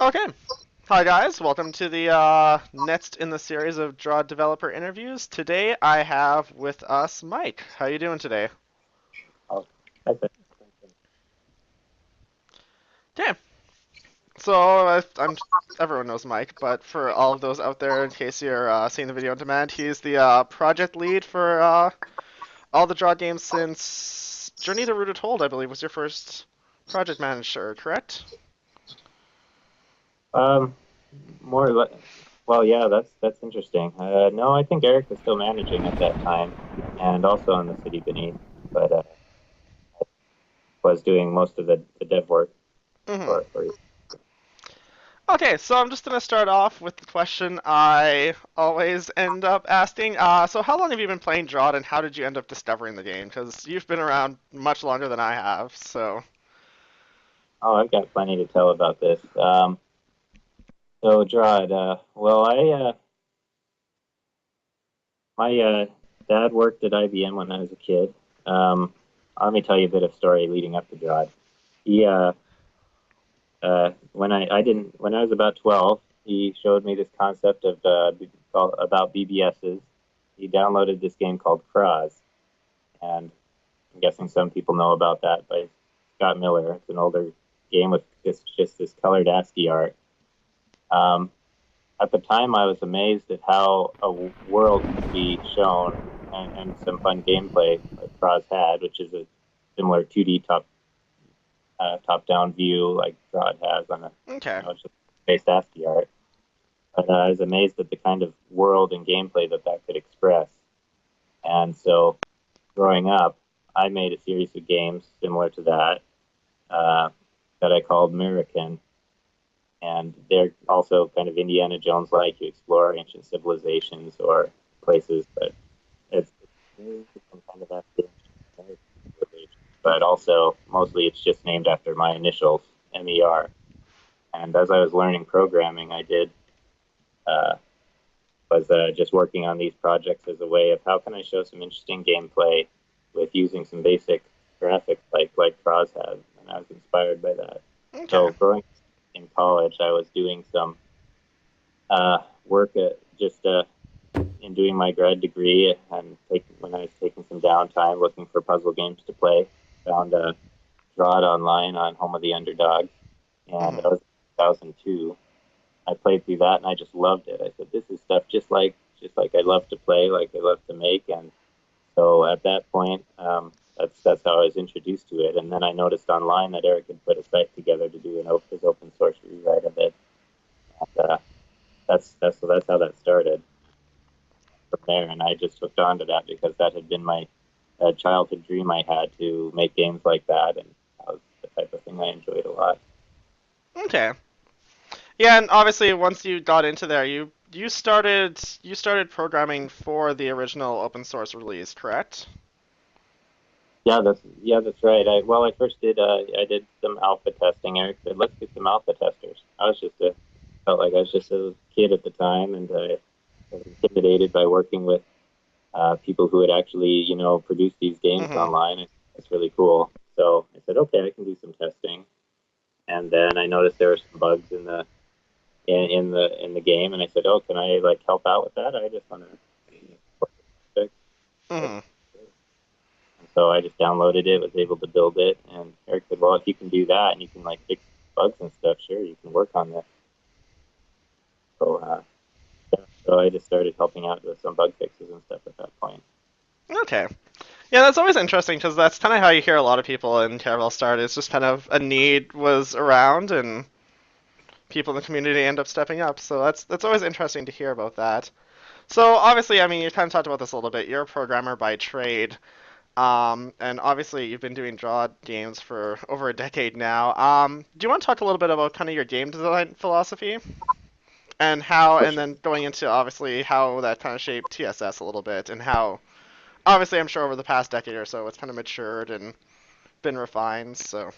Okay. Hi guys, welcome to the next in the series of DROD developer interviews. Today I have with us Mike. How you doing today? Oh, that's it. Okay. So everyone knows Mike, but for all of those out there, in case you're seeing the video on demand, he's the project lead for all the DROD games since Journey to Rooted Hold, I believe, was your first project manager, correct? Um, more or less, well, yeah, that's interesting. No, I think Eric was still managing at that time, and also in the city beneath, but was doing most of the dev work Mm-hmm. for Okay, so I'm just going to start off with the question I always end up asking. So how long have you been playing DROD and how did you end up discovering the game? Because you've been around much longer than I have, so. Oh, I've got plenty to tell about this. So DROD, well, my dad worked at IBM when I was a kid. Um, Let me tell you a bit of story leading up to DROD. He when I was about 12, he showed me this concept of about BBSs. He downloaded this game called Kraz, and I'm guessing some people know about that by Scott Miller. It's an older game with just this colored ASCII art. Um, at the time, I was amazed at how a world could be shown and some fun gameplay like Kraz had, which is a similar 2D top-down view like DROD has on a Okay. it's just based ASCII art. But I was amazed at the kind of world and gameplay that could express. And so, growing up, I made a series of games similar to uh, that I called American. And they're also kind of Indiana Jones like. You explore ancient civilizations or places, but it's very different kind of ancient civilization. But also, mostly it's just named after my initials, MER. And as I was learning programming, I did uh, was just working on these projects as a way of how can I show some interesting gameplay with using some basic graphics like Cross has, and I was inspired by that. Okay. So growing in college, I was doing some work at just in doing my grad degree and when I was taking some downtime looking for puzzle games to play, found a DROD online on Home of the Underdog, and Mm-hmm. that was 2002. I played through that and I just loved it. I said, this is stuff just like I love to play, like I love to make. And so at that point, that's how I was introduced to it. And then I noticed online that Eric had put a site together to do his open source rewrite of it. And that's how that started from there. And I just hooked on to that because that had been my childhood dream I had to make games like that, and that was the type of thing I enjoyed a lot. Okay. Yeah, and obviously once you got into there, you started programming for the original open source release, correct? Yeah, that's right. I first I did some alpha testing. Eric said, "Let's get some alpha testers." Felt like I was just a kid at the time, and I was intimidated by working with people who had actually produced these games Mm-hmm. online. It's really cool. So I said, "Okay, I can do some testing." And then I noticed there were some bugs in the game, and I said, "Oh, can I like help out with that? I just want to fix." Mm-hmm. And so I just downloaded it, was able to build it, and Eric said, "Well, if you can do that and you can like fix bugs and stuff, sure, you can work on this." So, yeah, so I just started helping out with some bug fixes and stuff at that point. Okay. Yeah, that's always interesting because that's kind of how you hear a lot of people in Caravel start. It's just kind of a need was around and people in the community end up stepping up. So that's always interesting to hear about that. So obviously, I mean, you kind of talked about this a little bit. You're a programmer by trade, and obviously you've been doing draw games for over a decade now. Do you want to talk a little bit about kind of your game design philosophy and how, For and sure. then going into obviously how that kind of shaped TSS a little bit and how, obviously, I'm sure over the past decade or so, it's kind of matured and been refined. So.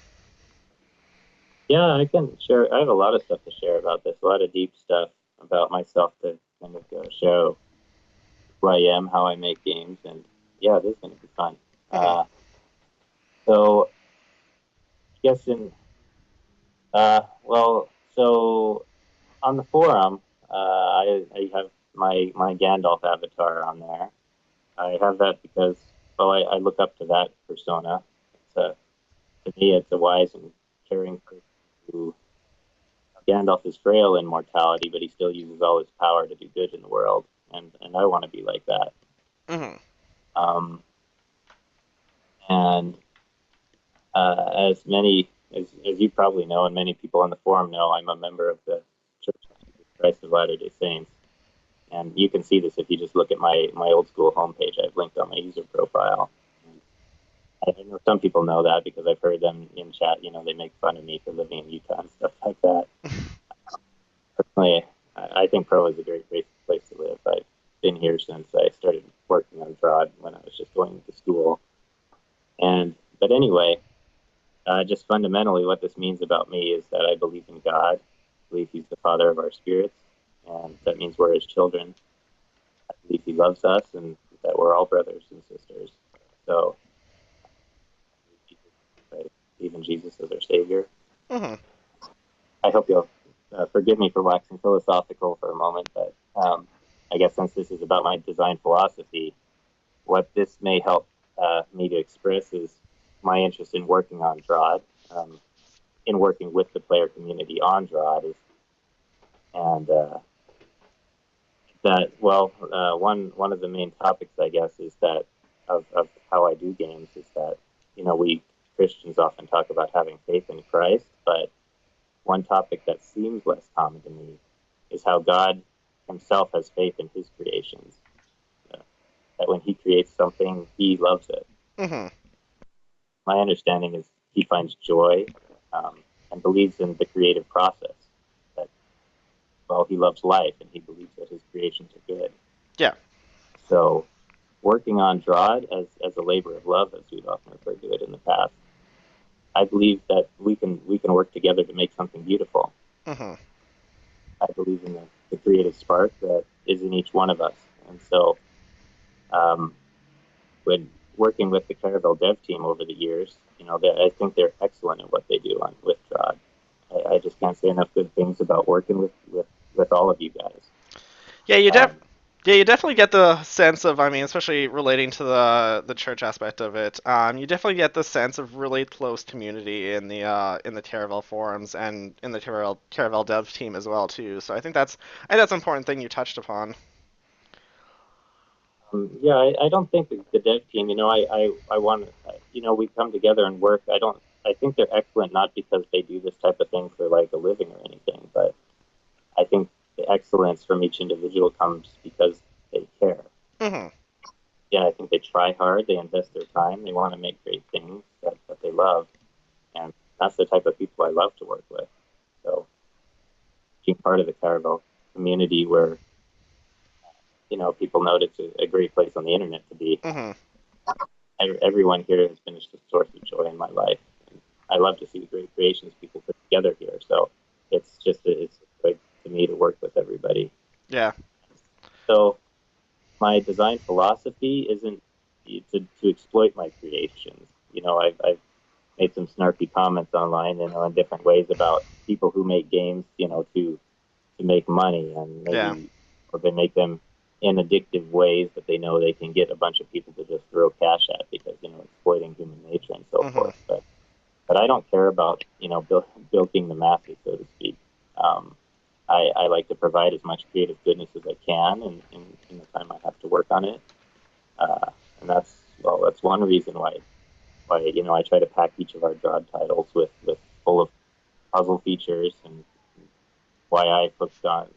Yeah, I can share. I have a lot of stuff to share about this, a lot of deep stuff about myself to kind of show who I am, how I make games, and yeah, this is going to be fun. Mhm. So, I guess well, So on the forum, I have my Gandalf avatar on there. I have that because, well, I look up to that persona. It's a, to me, it's a wise and caring person who Gandalf is frail in mortality, but he still uses all his power to do good in the world, and I want to be like that. Hmm. Um, and as you probably know, and many people on the forum know, I'm a member of the Church of Jesus Christ of Latter-day Saints, and you can see this if you just look at my old school homepage. I've linked on my user profile. And I know some people know that because I've heard them in chat. You know, they make fun of me for living in Utah and stuff like that. Personally, I think Pro is a great place to live. I've been here since I started working on DROD when I was just going to school. And but anyway, just fundamentally, what this means about me is that I believe in God. I believe He's the Father of our spirits, and that means we're His children. I believe He loves us, and that we're all brothers and sisters. So, I believe in Jesus as our Savior. Hmm. I hope you'll forgive me for waxing philosophical for a moment, but I guess since this is about my design philosophy, what this may help me to express is my interest in working on DROD, in working with the player community on DROD, and that one of the main topics I guess is that of how I do games is that we Christians often talk about having faith in Christ, but one topic that seems less common to me is how God Himself has faith in His creations. Uh, that when He creates something, He loves it. Hmm. My understanding is He finds joy and believes in the creative process. That well, He loves life and He believes that His creations are good. Yeah. So working on DROD as a labor of love, as we've often referred to it in the past, I believe that we can work together to make something beautiful. Hmm. I believe in the creative spark that is in each one of us. And so, um, when working with the Caravel dev team over the years, I think they're excellent at what they do on with DROD. I just can't say enough good things about working with all of you guys. Yeah, Um, yeah, you definitely get the sense of, I mean, especially relating to the church aspect of it. You definitely get the sense of really close community in the Caravel forums and in the Caravel dev team as well too. So I think that's an important thing you touched upon. yeah, I don't think the dev team, I want, we come together and work. I think they're excellent not because they do this type of thing for like a living or anything, but I think the excellence from each individual comes because they care. Hmm. Yeah, I think they try hard, they invest their time, they want to make great things that they love, and that's the type of people I love to work with. So being part of the Caravel community where people know it's a great place on the internet to be. Hmm. Everyone here has been a source of joy in my life. And I love to see the great creations people put together here. So it's great to me to work with everybody. Yeah. So my design philosophy isn't to exploit my creations. I've made some snarky comments online, in different ways about people who make games, to make money, and Yeah. maybe or they make them in addictive ways that they know they can get a bunch of people to just throw cash at because exploiting human nature and so Hmm. forth. But I don't care about bilking the masses, so to speak. Um, I like to provide as much creative goodness as I can in the time I have to work on it, and that's one reason why I try to pack each of our DROD titles with full of puzzle features, and why I focused on,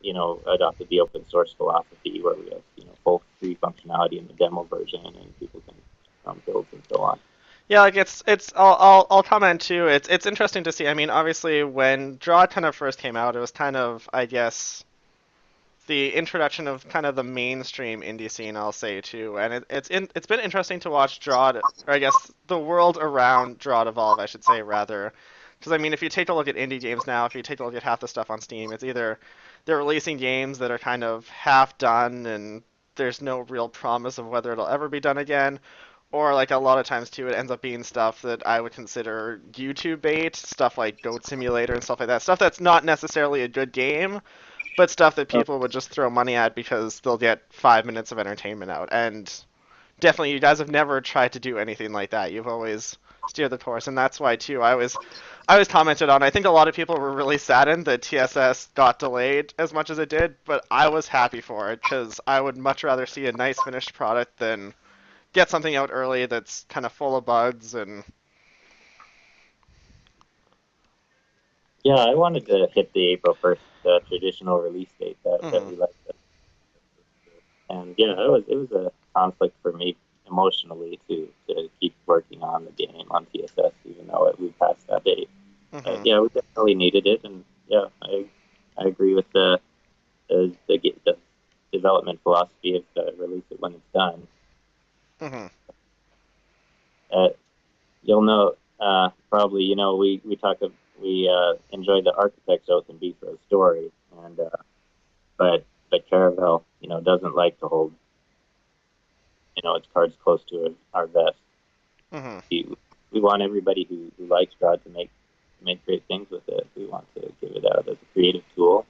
adopted the open source philosophy where we have, full free functionality in the demo version and people can builds and so on. Yeah, like I'll comment too. It's interesting to see. I mean, obviously when DROD kind of first came out, it was kind of, I guess, the introduction of kind of the mainstream indie scene, I'll say too, and it's been interesting to watch DROD, or I guess the world around DROD evolve, I should say rather, because I mean, if you take a look at indie games now, if you take a look at half the stuff on Steam, it's either they're releasing games that are kind of half done and there's no real promise of whether it'll ever be done again, or like a lot of times too, it ends up being stuff that I would consider YouTube bait, stuff like Goat Simulator and stuff like that. Stuff that's not necessarily a good game, but stuff that Oh, people would just throw money at because they'll get 5 minutes of entertainment out. And definitely, you guys have never tried to do anything like that. You've always steered the course, and that's why too. I was commented on. I think a lot of people were really saddened that TSS got delayed as much as it did, but I was happy for it because I would much rather see a nice finished product than get something out early that's kind of full of bugs and. yeah, I wanted to hit the April 1st traditional release date that Mhm. we like. And yeah, it was a conflict for me emotionally to keep working on the game on TSS, even though we passed that date. But Mhm. yeah, we definitely needed it, and yeah, I agree with the development philosophy of release it when it's done. Mhm. Uh, you'll know probably we enjoy the Architect's Oath and Bistro story, and but Caravel doesn't like to hold its cards close to our vest. Mhm. We want everybody who likes DROD to make great things with it. We want to give it out as a creative tool.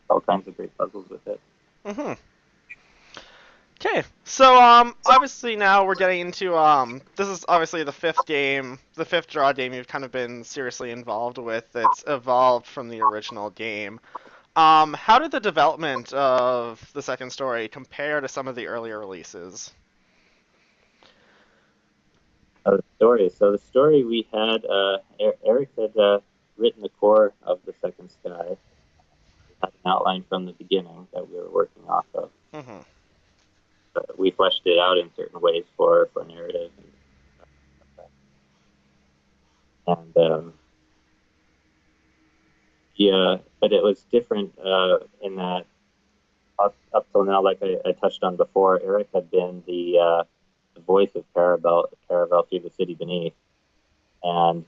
All kinds of great puzzles with it. Mhm. Okay, so obviously now we're getting into this is obviously the fifth game, the fifth draw game you've kind of been seriously involved with. It's evolved from the original game. How did the development of the second story compare to some of the earlier releases? The story. So the story we had, Eric had written the core of the Second Sky. We had an outline from the beginning that we were working off of. Mhm. But we fleshed it out in certain ways for narrative and yeah, but it was different in that up till now, like I touched on before, Eric had been the voice of Caravel through the city beneath, and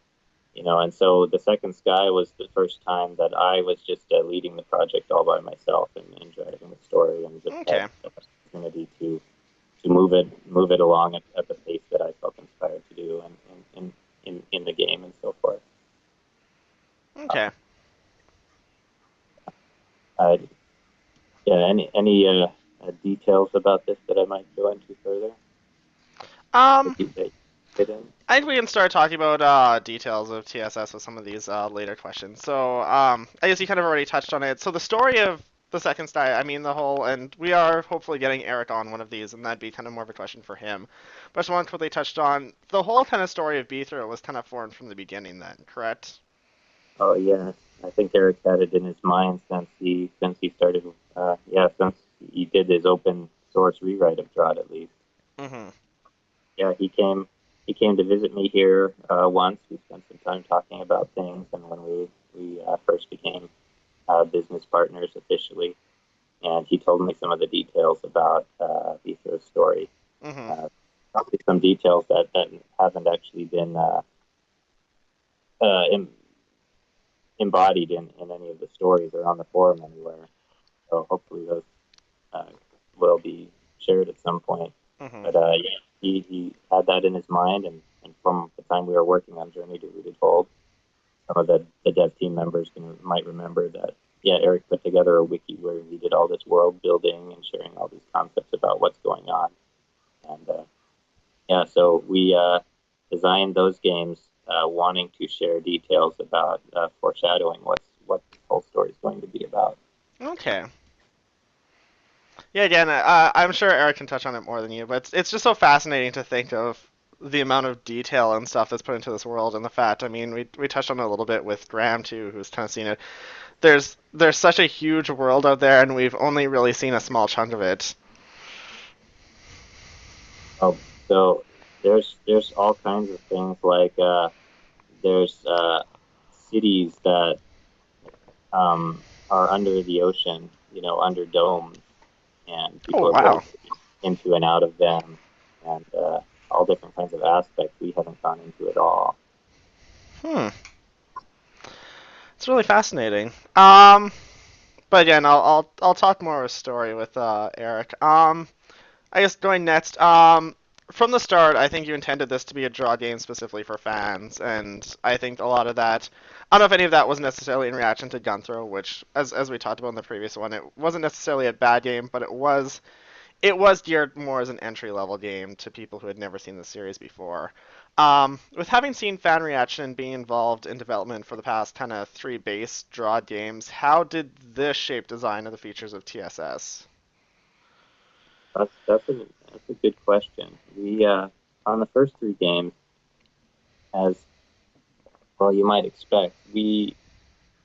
and so the Second Sky was the first time that I was just leading the project all by myself and driving the story, and just had Okay. the opportunity to move it along at the pace that I felt inspired to do, and in the game and so forth. Okay. Uh, yeah, any details about this that I might go into further Um, that you fit in? I think we can start talking about details of TSS with some of these later questions. So, I guess you kind of already touched on it. So the story of the second style, I mean the whole, and we are hopefully getting Eric on one of these, and that'd be kind of more of a question for him. But I just want to quickly touch on the whole kind of story of Beethro was kind of formed from the beginning, then, correct? Oh yeah, I think Eric had it in his mind since he started. Since he did his open source rewrite of DROD at least. Mm-hmm. Yeah, he came to visit me here once. We spent some time talking about things, and when we first became business partners officially, and he told me some of the details about Bistro's story. Mm-hmm. Uh, Probably some details that haven't actually been uh, embodied in any of the stories or on the forum anywhere. So hopefully those uh, will be shared at some point. Mm-hmm. But yeah, he had that in his mind, and from the time we were working on Journey to Rooted Hold, some of the dev team members might remember that. Yeah, Eric put together a wiki where he did all this world building and sharing all these concepts about what's going on, and yeah, so we designed those games wanting to share details about foreshadowing what this whole story is going to be about. Okay. Yeah, again, I'm sure Eric can touch on it more than you, but it's just so fascinating to think of the amount of detail and stuff that's put into this world, and the fact. I mean, we touched on it a little bit with Graham too, who's kind of seen it. There's such a huge world out there, and we've only really seen a small chunk of it. So there's all kinds of things like there's cities that are under the ocean, under domes, and Oh people have wow. lived into and out of them, and all different kinds of aspects we haven't gone into at all. Hmm. It's really fascinating. But again, I'll talk more of a story with Eric. I guess going next. From the start, I think you intended this to be a draw game specifically for fans, and I think a lot of that. I don't know if any of that was necessarily in reaction to Gunthrow, which, as we talked about in the previous one, it wasn't necessarily a bad game, but it was geared more as an entry level game to people who had never seen the series before. With having seen fan reaction and being involved in development for the past kind of three base draw games, how did this shape design of the features of TSS? That's a good question. We on the first three games, as well you might expect, we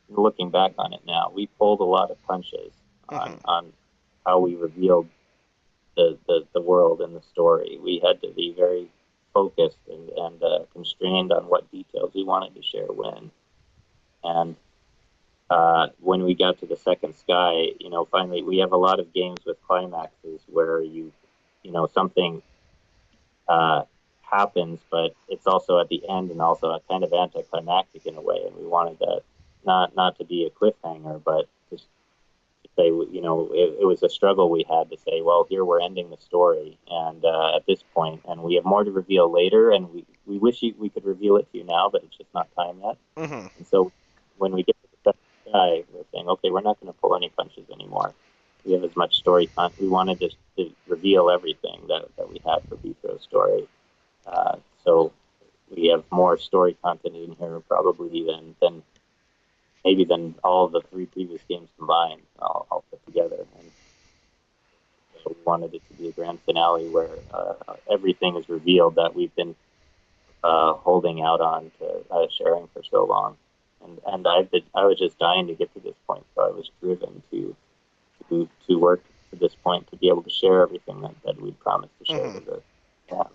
looking back on it now, we pulled a lot of punches Mm-hmm. on how we revealed the world and the story. We had to be very focused and constrained on what details we wanted to share when. And when we got to the second sky, finally we have a lot of games with climaxes where something uh, happens, but it's also at the end and also a kind of anticlimactic in a way. And we wanted that not to be a cliffhanger, but just to say, it was a struggle we had to say, well, here we're ending the story, and at this point, and we have more to reveal later, and we wish we could reveal it to you now, but it's just not time yet. Mm-hmm. And so when we get to the second guy, we're saying, okay, we're not going to pull any punches anymore. We have as much story content. We wanted to reveal everything that we had for Bistro story. So we have more story content in here probably than maybe than all of the three previous games combined. I'll put together, and so we wanted it to be a grand finale where everything is revealed that we've been holding out on to sharing for so long. And I was just dying to get to this point, so I was driven to work to this point to be able to share everything that we'd promised to share Mm-hmm. with the fans.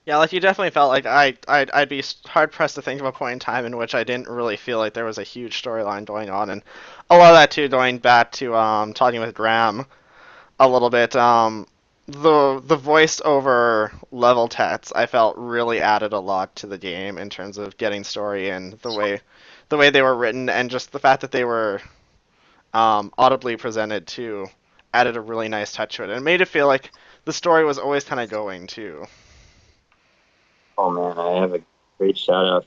Yeah, like you definitely felt like I'd be hard pressed to think of a point in time in which I didn't really feel like there was a huge storyline going on, and a lot of that too going back to talking with Graham a little bit. The voice over level text I felt really added a lot to the game in terms of getting story and the way they were written, and just the fact that they were audibly presented too added a really nice touch to it, and it made it feel like the story was always kind of going too. Oh man, I have a great shout out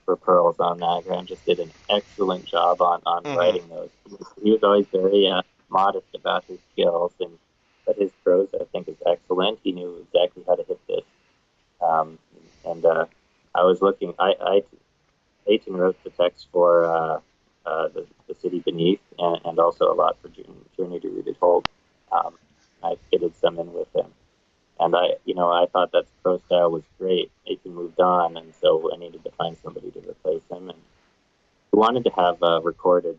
for Pearls on that. Graham just did an excellent job on Hmm. writing those. He was always very modest about his skills, but his prose I think is excellent. He knew exactly how to hit this. Um, and I was looking. Aiton wrote the text for the City Beneath, and also a lot for Journey to Rooted Hold. Um, I fitted some in with him. And I thought that pro style was great. Aiken moved on, and so I needed to find somebody to replace him. And we wanted to have recorded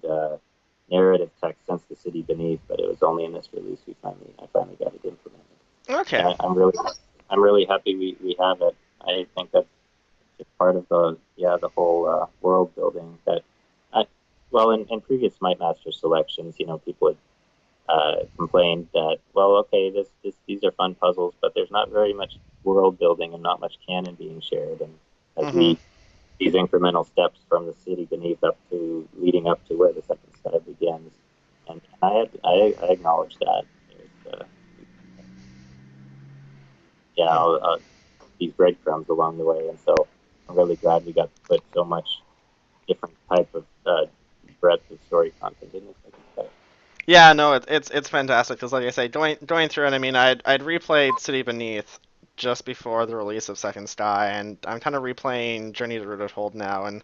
narrative text since the City Beneath, but it was only in this release I finally got it implemented. And Okay. I'm really happy we have it. I think that's just part of the whole world building that. I, well, in previous Might Master selections, people had complained that, well, okay, these are fun puzzles, but there's not very much world building and not much canon being shared. And as Hmm. we these incremental steps from the city beneath up to leading up to where the second sky begins, and I acknowledge that. There's, yeah, these breadcrumbs along the way, and so I'm really glad we got to put so much different type of breadth of story content in the second sky. Yeah, no, it's fantastic because, like I say, going through it, I mean, I'd replayed City Beneath just before the release of Second Sky, and I'm kind of replaying Journey to Rooted Hold now, and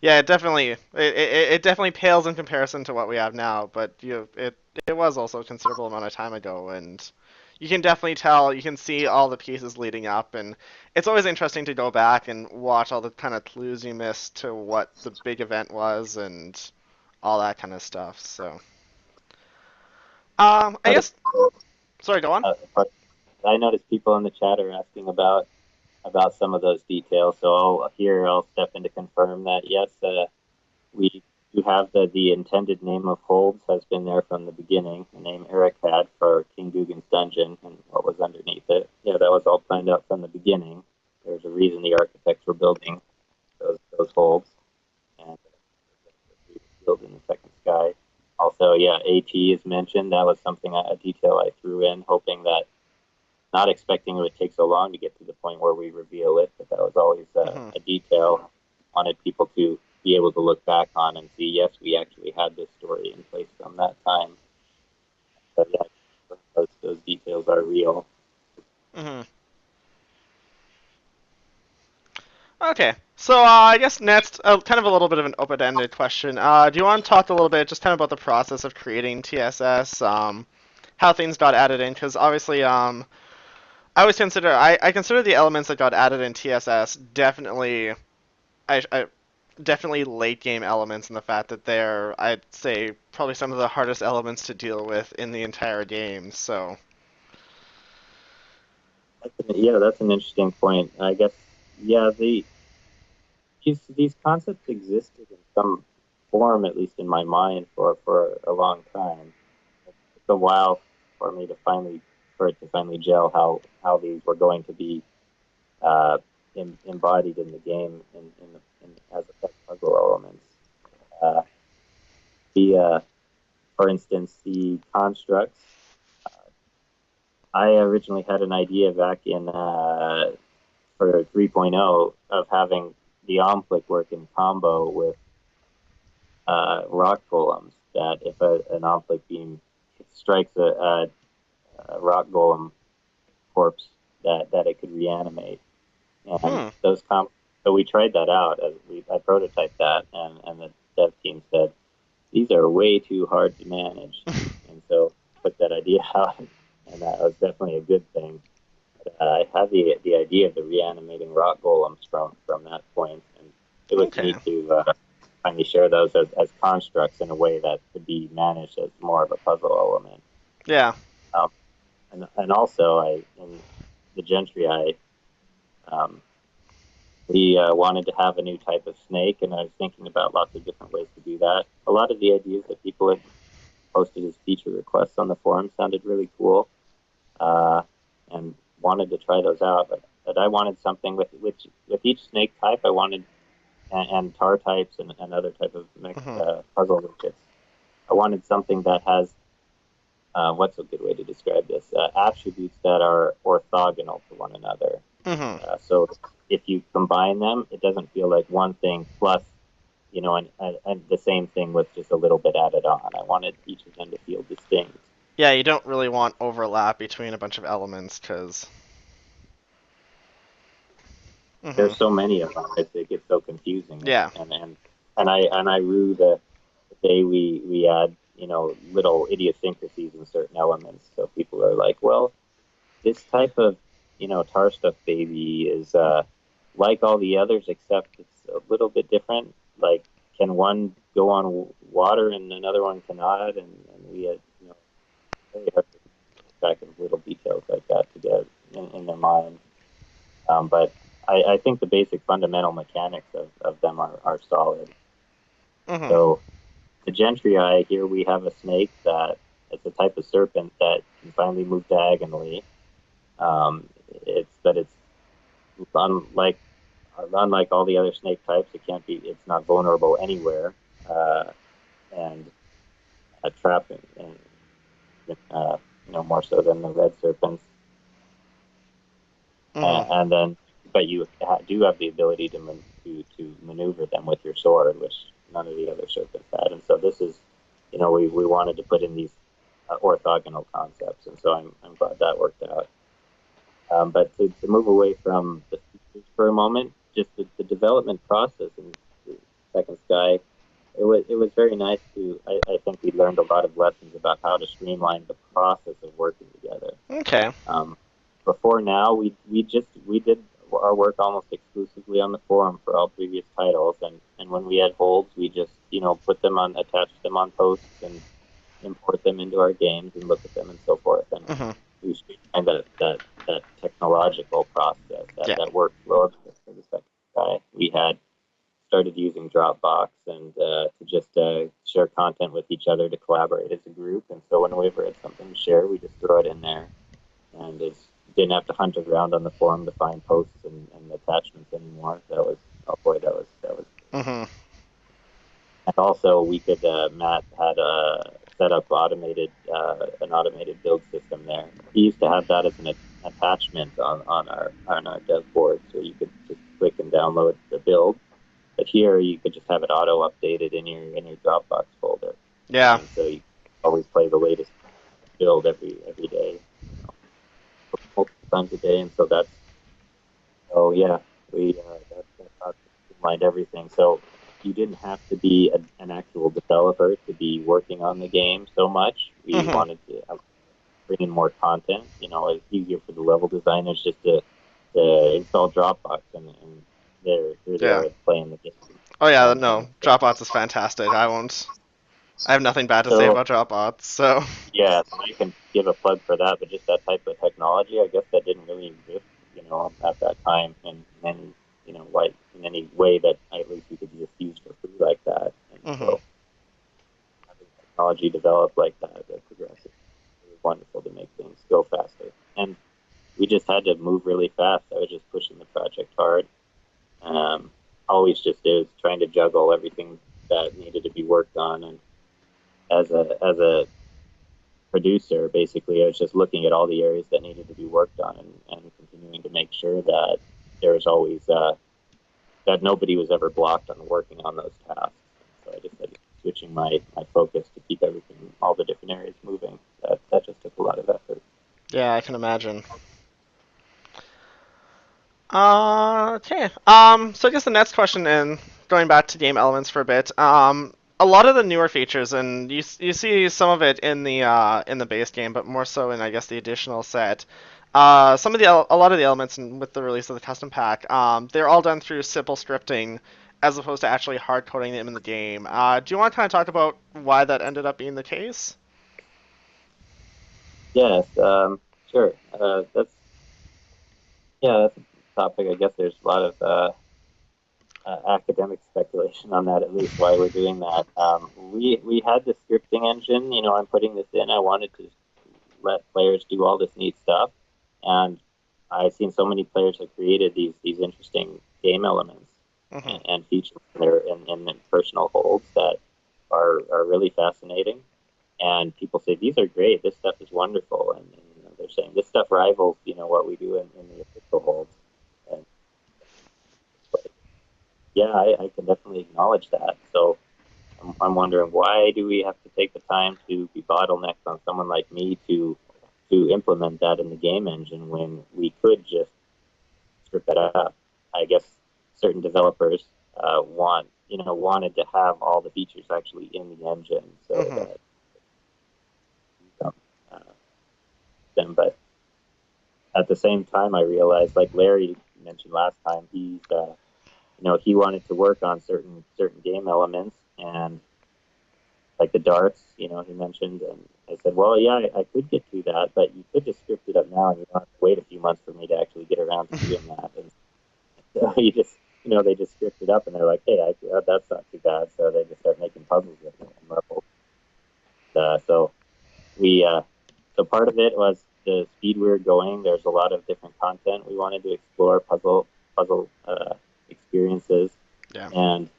yeah, it definitely pales in comparison to what we have now, but it was also a considerable amount of time ago, and you can definitely tell, you can see all the pieces leading up, and it's always interesting to go back and watch all the kind of clues you missed to what the big event was and all that kind of stuff. So, I But guess. Sorry, go on. I noticed people in the chat are asking about some of those details. So I'll step in to confirm that yes, we do have the intended name of Holds has been there from the beginning. The name Eric had for King Dugan's dungeon and what was underneath it. Yeah, that was all planned out from the beginning. There's a reason the architects were building those holds, and built in the second sky. Also, yeah, AT is mentioned. That was something a detail I threw in, hoping that not expecting it would take so long to get to the point where we reveal it, but that was always Hmm. a detail I wanted people to be able to look back on and see, yes, we actually had this story in place from that time. So yeah, those details are real. Hmm. Okay. So I guess next, kind of a little bit of an open-ended question. Do you want to talk a little bit, just kind of about the process of creating TSS, how things got added in? Because obviously, I consider the elements that got added in TSS I definitely late game elements in the fact that they're, I'd say, probably some of the hardest elements to deal with in the entire game. So. Yeah, that's an interesting point. I guess, yeah, these concepts existed in some form, at least in my mind, for a long time. It took a while for it to finally gel how these were going to be uh, embodied in the game as puzzle elements. Uh, the For instance, the constructs. I originally had an idea back in for 3.0 of having the Omplic work in combo with rock golems. That if an Omplic beam strikes a rock golem corpse, that it could reanimate. And Hmm. so we tried that out. I prototyped that, and the dev team said these are way too hard to manage, and so put that idea out, and that was definitely a good thing. I had the idea of the reanimating rock golems from that point, and it was Okay. neat to finally share those as constructs in a way that could be managed as more of a puzzle element. Yeah. Um, and also, I in the Gentry, um, we wanted to have a new type of snake, and I was thinking about lots of different ways to do that. A lot of the ideas that people had posted as feature requests on the forum sounded really cool, uh, and wanted to try those out. But I wanted something with each snake type. I wanted and tar types and other type of Hmm. puzzle widgets. I wanted something that has what's a good way to describe this? Attributes that are orthogonal to one another. Hmm. So if you combine them, it doesn't feel like one thing plus, and the same thing with just a little bit added on. I wanted each of them to feel distinct. Yeah, you don't really want overlap between a bunch of elements, because. Hmm. There's so many of them, it gets so confusing, Yeah. and I rue the day we add little idiosyncrasies in certain elements. So people are like, well, this type of tar stuff baby is like all the others except it's a little bit different. Like, can one go on water and another one cannot? And we had very hard to keep track of little details like that to get in their mind. But I think the basic fundamental mechanics of them are solid. Hmm. So the Gentry Eye here, we have a snake that it's a type of serpent that can finally move diagonally. It's unlike unlike all the other snake types. It's not vulnerable anywhere, and trapping, and more so than the red serpents. Hmm. And then, but you do have the ability to maneuver them with your sword, which none of the other serpents had. And so this is, we wanted to put in these orthogonal concepts, and so I'm glad that worked out. But to move away from the features for a moment, just the development process in the Second Sky, it was very nice to. I think we learned a lot of lessons about how to streamline the process of working together. Okay. Um, Before now, we did our work almost exclusively on the forum for all previous titles, and when we had holds, we just attached them on posts and import them into our games and look at them and so forth. And Hmm. we streamlined that technological process, Yeah. that workflow for the second guy. We had started using Dropbox and to just share content with each other to collaborate as a group. And so when we ever had something to share, we just throw it in there, and it didn't have to hunt around on the forum to find posts and attachments anymore. That was oh boy, that was. Hmm. And also, we could Matt had set up an automated build system there. He used to have that as an attachment on our dev board, so you could just click and download the build. But here you could just have it auto updated in your Dropbox folder, Yeah. and so you always play the latest build every day, multiple times a day, and so that's yeah, we that streamlined everything. So you didn't have to be an actual developer to be working on the game so much. We Hmm. wanted to bring in more content. It's easier for the level designers just to install Dropbox and they're Yeah. there playing the game. Oh yeah, And no, Dropbots is fantastic. I have nothing bad to say so about Dropbots. So yeah, so I can give a plug for that, but just that type of technology, I guess that didn't really exist, at that time in any, in any way that at least we could just use for free like that. And hmm. so having technology develop like that progressive, it was wonderful to make things go faster. And we just had to move really fast. I was just pushing the project hard. Um, Always just is trying to juggle everything that needed to be worked on. And as a producer, basically, I was just looking at all the areas that needed to be worked on and continuing to make sure that there was always that nobody was ever blocked on working on those tasks. So I just started switching my focus to keep everything, all the different areas moving. That just took a lot of effort. Yeah, I can imagine. Okay. So I guess the next question, and going back to game elements for a bit, a lot of the newer features, and you see some of it in the base game, but more so in I guess the additional set. A lot of the elements with the release of the custom pack, they're all done through simple scripting, as opposed to actually hard coding them in the game. Do you want to kind of talk about why that ended up being the case? Yes, sure. That's that's a topic. I guess there's a lot of academic speculation on that, at least why we're doing that. We had the scripting engine. I'm putting this in. I wanted to let players do all this neat stuff, and I've seen so many players have created these interesting game elements Hmm. and features in their personal holds that are really fascinating. And people say these are great. This stuff is wonderful, and they're saying this stuff rivals what we do in the official holds. And yeah, I can definitely acknowledge that. So I'm wondering why do we have to take the time to be bottlenecked on someone like me to implement that in the game engine when we could just strip it up? I guess certain developers wanted to have all the features actually in the engine so Hmm. that um, uh, them. But at the same time, I realized, like Larry mentioned last time, he wanted to work on certain game elements and like the darts, he mentioned, and I said, well, yeah, I could get to that, but you could just script it up now, and you don't have to wait a few months for me to actually get around to doing that. And so they just script it up, and they're like, hey, that's not too bad. So they just start making puzzles with it and levels. So we, so part of it was the speed we were going. There's a lot of different content we wanted to explore, puzzle experiences, Yeah. and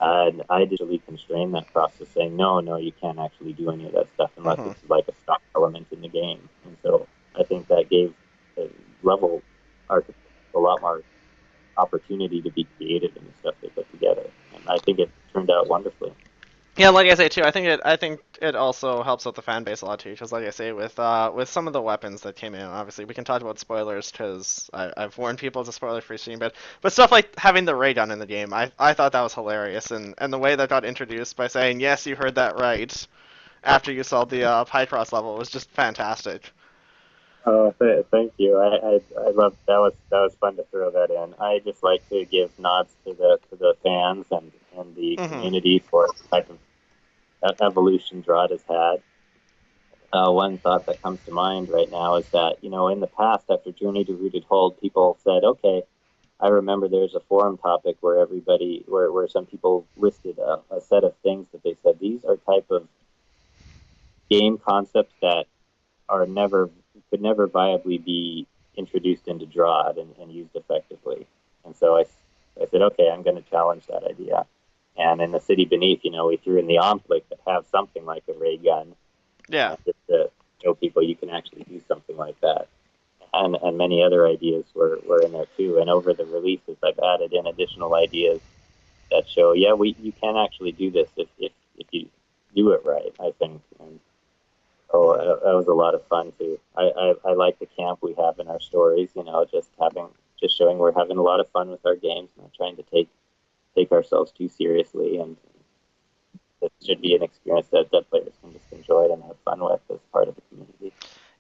I digitally constrained that process, saying, no, no, you can't actually do any of that stuff unless Hmm. it's like a stock element in the game. And so I think that gave the level architects a lot more opportunity to be creative in the stuff they put together. And I think it turned out wonderfully. Yeah, like I say too, I think it also helps out the fan base a lot too, because like I say, with some of the weapons that came in, obviously we can talk about spoilers because I've warned people it's a spoiler-free stream, but stuff like having the ray gun in the game, I thought that was hilarious, and the way that got introduced by saying yes, you heard that right after you saw the Picross level was just fantastic. Oh, thank you. I love that was fun to throw that in. I just like to give nods to the fans and the Hmm. community for the type of evolution DROD has had. One thought that comes to mind right now is that, in the past, after Journey to Rooted Hold, people said, okay, I remember there's a forum topic where some people listed a set of things that they said, these are type of game concepts that are could never viably be introduced into DROD and used effectively. And so I said, okay, I'm going to challenge that idea. And in the City Beneath, we threw in the Omplic that have something like a ray gun Yeah. just to show people you can actually do something like that. and many other ideas were in there too. And over the releases, I've added in additional ideas that show, yeah, you can actually do this if you do it right, I think. And so Mhm. that was a lot of fun too. I like the camp we have in our stories, just showing we're having a lot of fun with our games, not trying to take ourselves too seriously, and it should be an experience that players can just enjoy and have fun with as part of the community.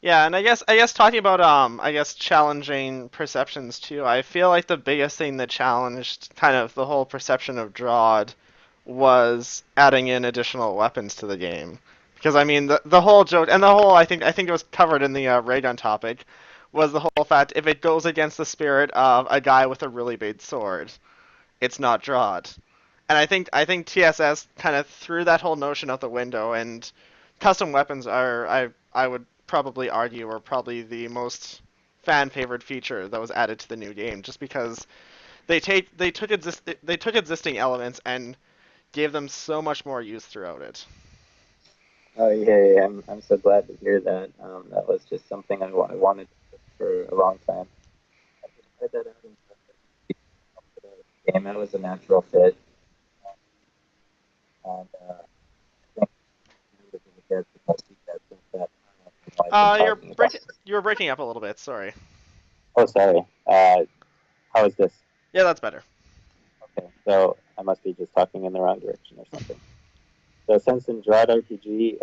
Yeah, and I guess talking about I guess challenging perceptions too. I feel like the biggest thing that challenged kind of the whole perception of DROD was adding in additional weapons to the game. Because I mean the whole joke and the whole I think it was covered in the ray gun topic was the whole fact if it goes against the spirit of a guy with a really big sword, it's not DROD. And I think TSS kind of threw that whole notion out the window, and custom weapons are I would probably argue are probably the most fan favored feature that was added to the new game, just because they took existing elements and gave them so much more use throughout it. Oh yeah, I'm so glad to hear that. That was just something I wanted for a long time. I just tried that out in the game. That was a natural fit, and I think it was a character I've seen that since that time. I've been talking about. You were breaking up a little bit. Sorry. Oh, sorry. How is this? Yeah, that's better. Okay, so I must be just talking in the wrong direction or something. So since in DROD RPG,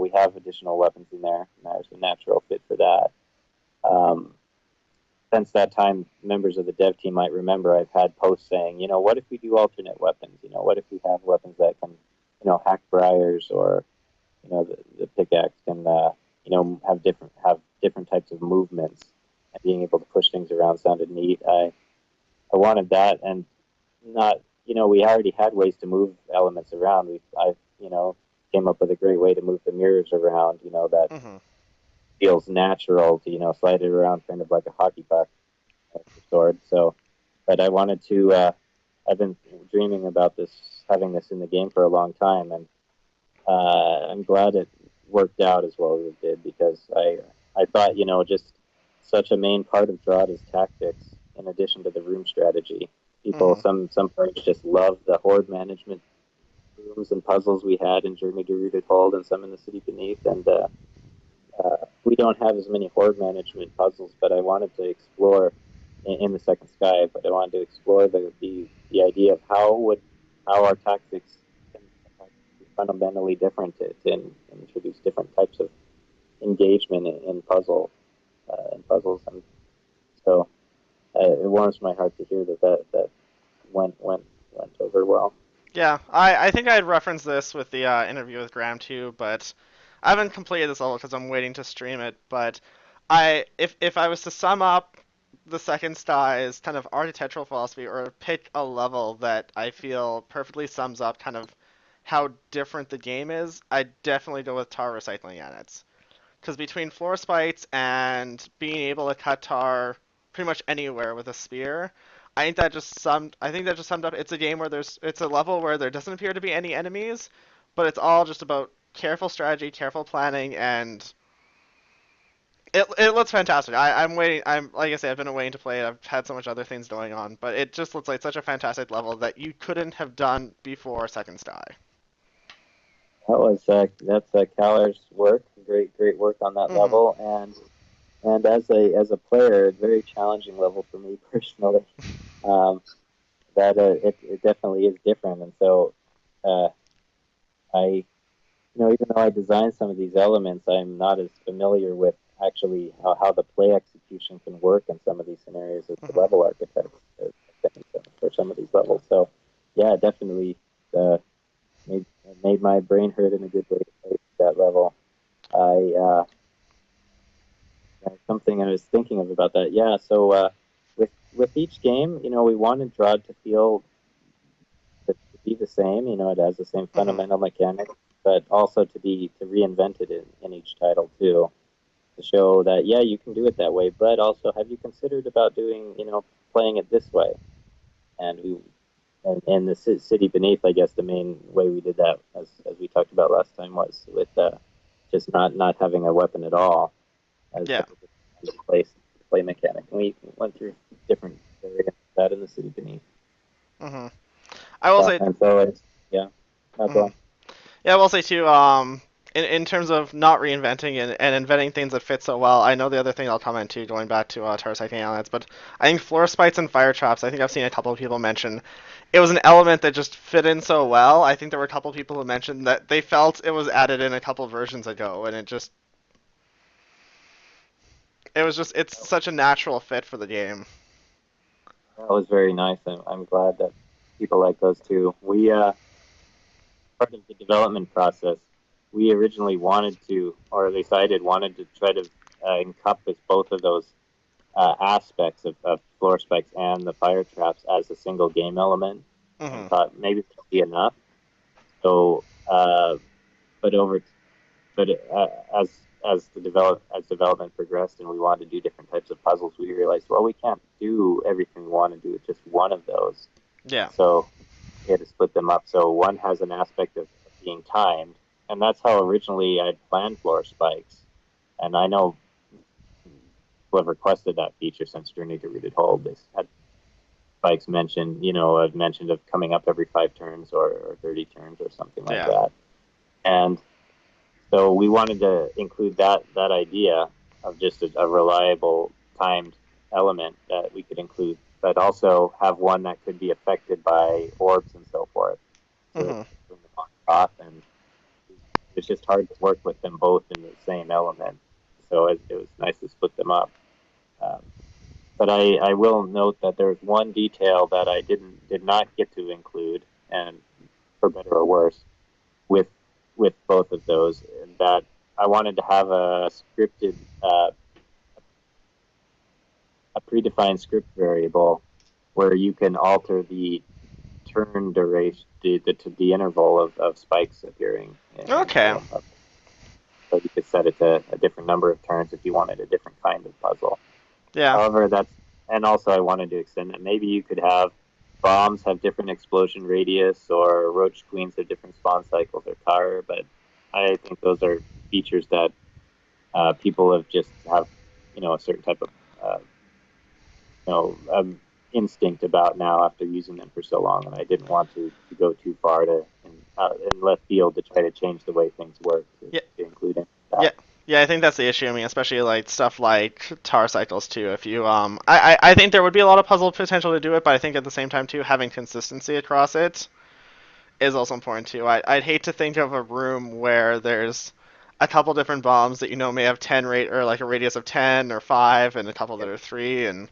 we have additional weapons in there, and there's a natural fit for that. Um, since that time, members of the dev team might remember I've had posts saying, what if we do alternate weapons? What if we have weapons that can, hack briars, or the pickaxe can, have different types of movements, and being able to push things around sounded neat. I wanted that, and not, we already had ways to move elements around. I came up with a great way to move the mirrors around, that Hmm. feels natural to, slide it around kind of like a hockey puck sword. So, but I wanted to, I've been dreaming about this, having this in the game for a long time, and I'm glad it worked out as well as it did, because I thought, just such a main part of DROD is tactics, in addition to the room strategy. People, Hmm. some players just love the horde management rooms and puzzles we had in Journey to Rooted Hold and some in the City Beneath, and we don't have as many horde management puzzles, but I wanted to explore in the Second Sky, but I wanted to explore the idea of how our tactics can be fundamentally different to introduce different types of engagement in puzzles, and so it warms my heart to hear that went over well. Yeah, I think I had referenced this with the interview with Graham too, but I haven't completed this level because I'm waiting to stream it. But if I was to sum up the second style's kind of architectural philosophy, or pick a level that I feel perfectly sums up kind of how different the game is, I'd definitely go with tar recycling units. Because between floor spites and being able to cut tar pretty much anywhere with a spear, I think that just summed up. It's a game where it's a level where there doesn't appear to be any enemies, but it's all just about careful strategy, careful planning, and it looks fantastic. I'm waiting. I'm like I said, I've been waiting to play it. I've had so much other things going on, but it just looks like such a fantastic level that you couldn't have done before Second Sky. That's Caller's work. Great work on that Hmm. level, and as a player, a very challenging level for me personally. Um, that it definitely is different, and so uh, I even though I designed some of these elements, I'm not as familiar with actually how the play execution can work in some of these scenarios as the Hmm. level architects for some of these levels. So yeah, definitely uh, made my brain hurt in a good way to play that level. I something I was thinking of about that. Yeah, so with each game, we wanted DROD to feel to be the same. It has the same Hmm. fundamental mechanics, but also to reinvent it in each title too, to show that yeah, you can do it that way, but also have you considered about doing playing it this way? And we and the city beneath, I guess the main way we did that, as we talked about last time, was with just not having a weapon at all as Yeah. a place. play mechanic. And we went through different variants of that in the city beneath. Hmm. I will say, And so it's, yeah, no, go mhm. on. Yeah, I will say too. In terms of not reinventing and inventing things that fit so well, I know the other thing I'll comment to, going back to Tarsighting Islands, but I think floor spikes and fire traps. I think I've seen a couple of people mention it was an element that just fit in so well. I think there were a couple of people who mentioned that they felt it was added in a couple versions ago, and it was just it's such a natural fit for the game. That was very nice. I'm glad that people like those too. We, part of the development process, we originally wanted to, or at least I did, wanted to try to encompass both of those aspects of floor spikes and the fire traps as a single game element, and Hmm. thought maybe it would be enough. So, but over, but as as development progressed and we wanted to do different types of puzzles, we realized, well, we can't do everything we want to do with just one of those. Yeah. So we had to split them up. So one has an aspect of being timed, and that's how originally I'd planned floor spikes. And I know people have requested that feature since Journey to Rooted Hold. They had spikes mentioned, I've mentioned of coming up every 5 turns or 30 turns or something like Yeah. that. And so we wanted to include that idea of just a reliable timed element that we could include, but also have one that could be affected by orbs and so forth. So Hmm. bring them on off, and it's just hard to work with them both in the same element. So it was nice to split them up. Um, but I will note that there's one detail that I did not get to include, and for better or worse, with both of those, that I wanted to have a scripted, a predefined script variable where you can alter the turn duration, the interval of spikes appearing in the Okay. game. So you could set it to a different number of turns if you wanted a different kind of puzzle. Yeah. However, and also I wanted to extend that. Maybe you could have bombs have different explosion radius, or roach queens have different spawn cycles, or car. But I think those are features that people have just have, a certain type of, instinct about now after using them for so long. And I didn't want to go too far in left field to try to change the way things work Yeah. to include in Yeah. that. Yeah, I think that's the issue. I mean, especially like stuff like tar cycles too. If you I think there would be a lot of puzzle potential to do it, but I think at the same time too, having consistency across it is also important too. I'd hate to think of a room where there's a couple different bombs that may have 10 rate or like a radius of 10 or 5 and a couple that are 3 and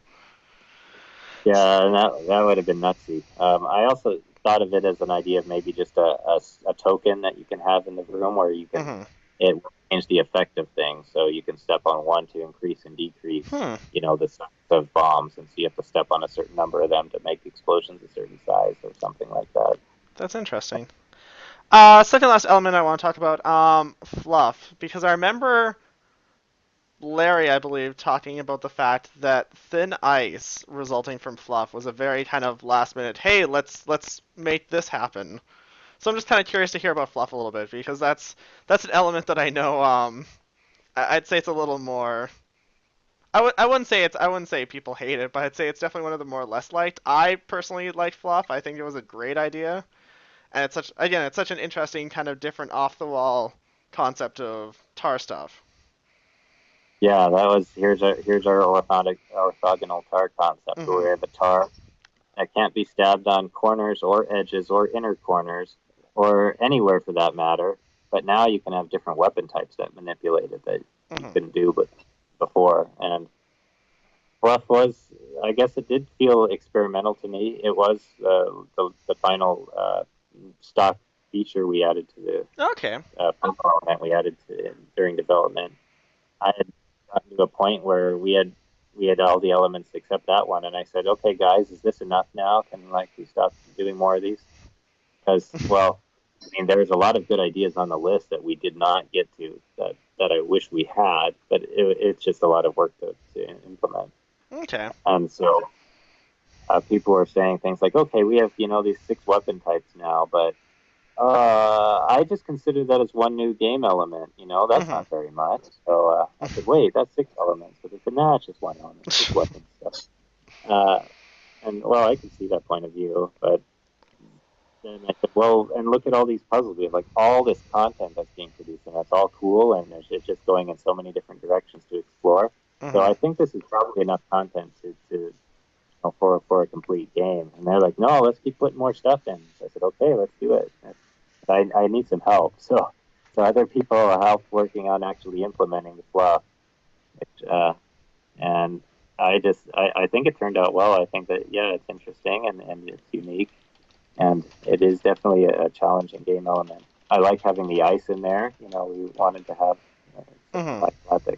Yeah, and that would have been nutsy. I also thought of it as an idea of maybe just a token that you can have in the room where mhm. it will change the effect of things. So you can step on one to increase and decrease, Hmm, the size of bombs, and so you have to step on a certain number of them to make explosions a certain size or something like that. that's interesting. Second last element I want to talk about, fluff, because I remember Larry, I believe, talking about the fact that thin ice resulting from fluff was a very kind of last minute, hey, let's make this happen. So I'm just kind of curious to hear about fluff a little bit because that's an element that I know. I'd say it's a little more. I wouldn't say people hate it, but I'd say it's definitely one of the more less liked. I personally like fluff. I think it was a great idea, and it's such an interesting kind of different off the wall concept of tar stuff. Yeah, that was here's our orthogonal tar concept, where Mhm. we have a tar that can't be stabbed on corners or edges or inner corners or anywhere for that matter. But now you can have different weapon types that manipulate it that you Mhm. couldn't do before. And Fluff was, I guess, it did feel experimental to me. It was the final stock feature we added to the Okay. element we added during development. I had gotten to a point where we had all the elements except that one, and I said, "Okay, guys, is this enough now? Can we stop doing more of these?" Because, well, I mean, there's a lot of good ideas on the list that we did not get to that I wish we had, but it's just a lot of work to implement. Okay. And so people are saying things like, "Okay, we have these 6 weapon types now, but I just consider that as one new game element. That's Hmm. not very much. So I said, wait, that's six elements. But they said, nah, it's just one element, it's just weapon stuff. Uh, and well, I can see that point of view, but then I said, well, and look at all these puzzles. We have like all this content that's being produced, and that's all cool, and it's just going in so many different directions to explore. So Hmm. I think this is probably enough content for a complete game. And they're like, no, let's keep putting more stuff in. So I said, okay, let's do it. I need some help. So other people help working on actually implementing the fluff. Which, and I think it turned out well. I think that, yeah, it's interesting and it's unique. And it is definitely a challenging game element. I like having the ice in there. We wanted to have something Hmm. like that.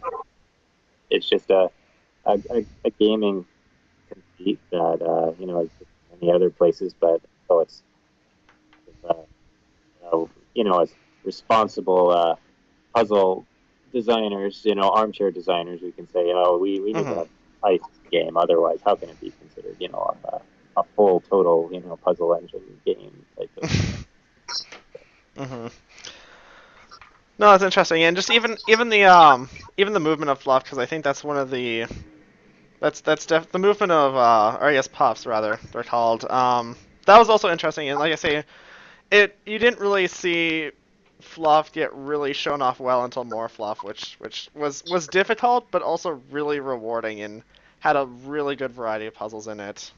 It's just a gaming conceit that is in many other places, but so it's as responsible puzzle designers, armchair designers, we can say, oh, we need to Hmm. have ice game. Otherwise, how can it be considered, a full total, puzzle engine game type of. Hmm. No, that's interesting, and just even the movement of fluff, because I think that's one of the the movement of or I guess puffs rather they're called. That was also interesting, and like I say, you didn't really see fluff get really shown off well until more fluff, which was difficult but also really rewarding and had a really good variety of puzzles in it.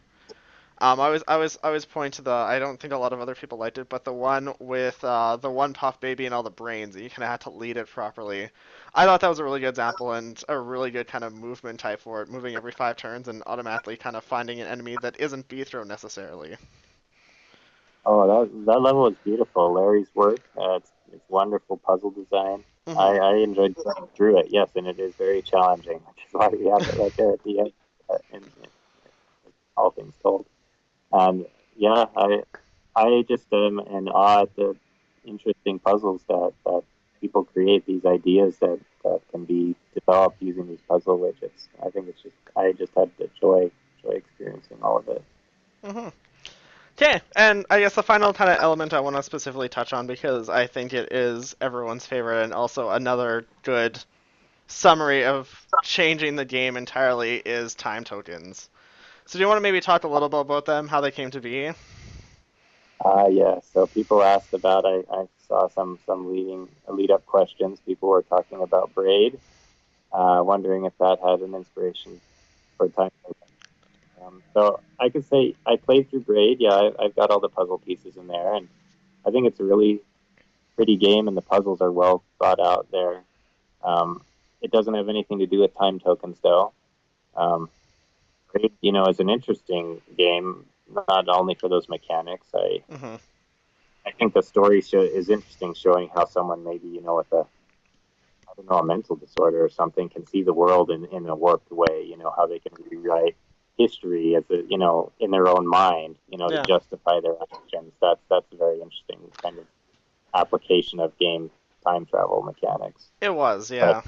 I was pointing to the I don't think a lot of other people liked it, but the one with the one puff baby and all the brains, and you kind of had to lead it properly. I thought that was a really good example and a really good kind of movement type for it, moving every 5 turns and automatically kind of finding an enemy that isn't B-throw necessarily. Oh, that level is beautiful. Larry's work, it's wonderful puzzle design. I, Hmm. I enjoyed going through it, yes, and it is very challenging, which is why we have it right there at the end, in all things told. And yeah, I just am in awe at the interesting puzzles that people create, these ideas that can be developed using these puzzle widgets. I think it's just I just had the joy experiencing all of it. Hmm. Okay, and I guess the final kind of element I want to specifically touch on because I think it is everyone's favorite and also another good summary of changing the game entirely is time tokens. So do you want to maybe talk a little bit about them, how they came to be? Yeah. So people asked about. I saw some lead up questions. People were talking about braid, wondering if that had an inspiration for time. So I could say I played through braid. Yeah, I've got all the puzzle pieces in there, and I think it's a really pretty game, and the puzzles are well thought out there. Um, it doesn't have anything to do with time tokens, though. Um, braid, is an interesting game, not only for those mechanics. Hmm. I think the story is interesting, showing how someone maybe with a I don't know a mental disorder or something can see the world in a warped way. How they can rewrite history as in their own mind. To Yeah, justify their actions. That's a very interesting kind of application of game time travel mechanics. it was. But Yeah.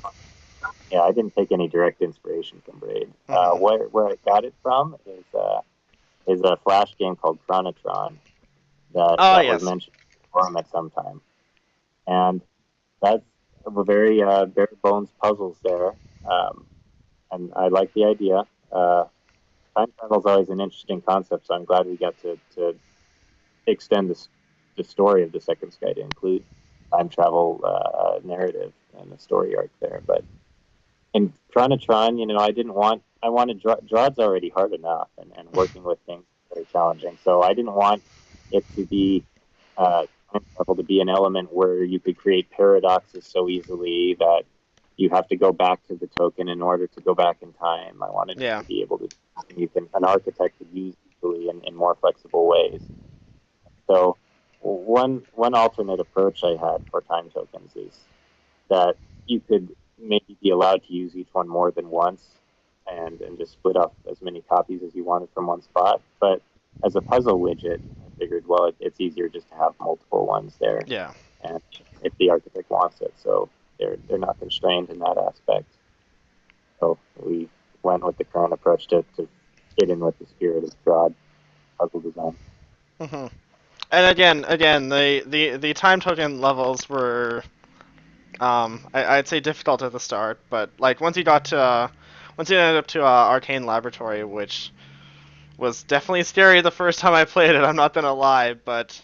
yeah, I didn't take any direct inspiration from Braid. Hmm. Where I got it from is a Flash game called Chronotron Oh that was yes. mentioned before at some time, and that's a very bare bones puzzles there. Um, and I like the idea. Time travel is always an interesting concept, so I'm glad we got to extend the story of the Second Sky to include time travel narrative and the story arc there. But in Chronotron, I wanted DROD's already hard enough, and working with things is very challenging. So I didn't want it to be time travel to be an element where you could create paradoxes so easily that you have to go back to the token in order to go back in time. I wanted it Yeah. to be able to an architect could use easily in more flexible ways. So one alternate approach I had for time tokens is that you could maybe be allowed to use each one more than once and just split up as many copies as you wanted from one spot. But as a puzzle widget, I figured, well, it's easier just to have multiple ones there, Yeah. and if the architect wants it, so they're not constrained in that aspect. So we went with the current approach to fit in with the spirit of DROD puzzle design. Hmm. And again, the time token levels were, I'd say difficult at the start, but like once you ended up to Arcane Laboratory, which was definitely scary the first time I played it. I'm not gonna lie, but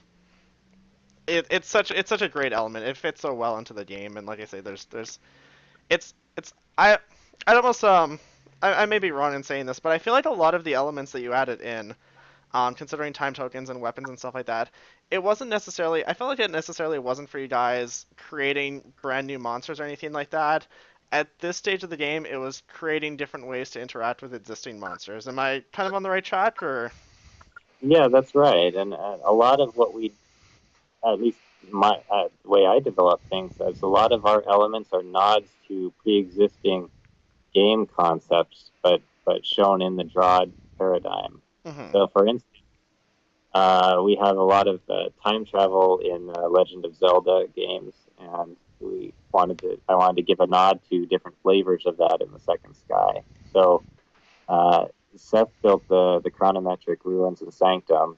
it's such a great element. It fits so well into the game, and like I say, there's it's I'd almost I may be wrong in saying this, but I feel like a lot of the elements that you added in, considering time tokens and weapons and stuff like that, it wasn't necessarily. I felt like it necessarily wasn't for you guys creating brand new monsters or anything like that. At this stage of the game, it was creating different ways to interact with existing monsters. Am I kind of on the right track, or? Yeah, that's right. And a lot of what we, at least my the way I develop things, is a lot of our elements are nods to pre-existing game concepts, but shown in the DROD paradigm. Hmm. So, for instance, we have a lot of time travel in Legend of Zelda games, and I wanted to give a nod to different flavors of that in the Second Sky. So Seth built the chronometric ruins and sanctum,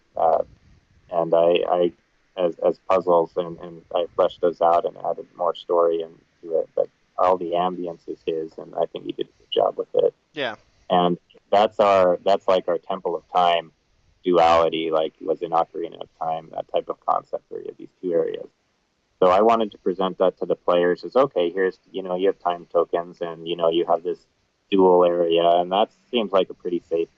and I as puzzles, and I fleshed those out and added more story into it. But all the ambience is his, and I think he did a good job with it. Yeah. And that's like our Temple of Time duality, like was in Ocarina of Time, that type of concept where you have these two areas. So I wanted to present that to the players as, okay, here's, you have time tokens, and you have this dual area, and that seems like a pretty safe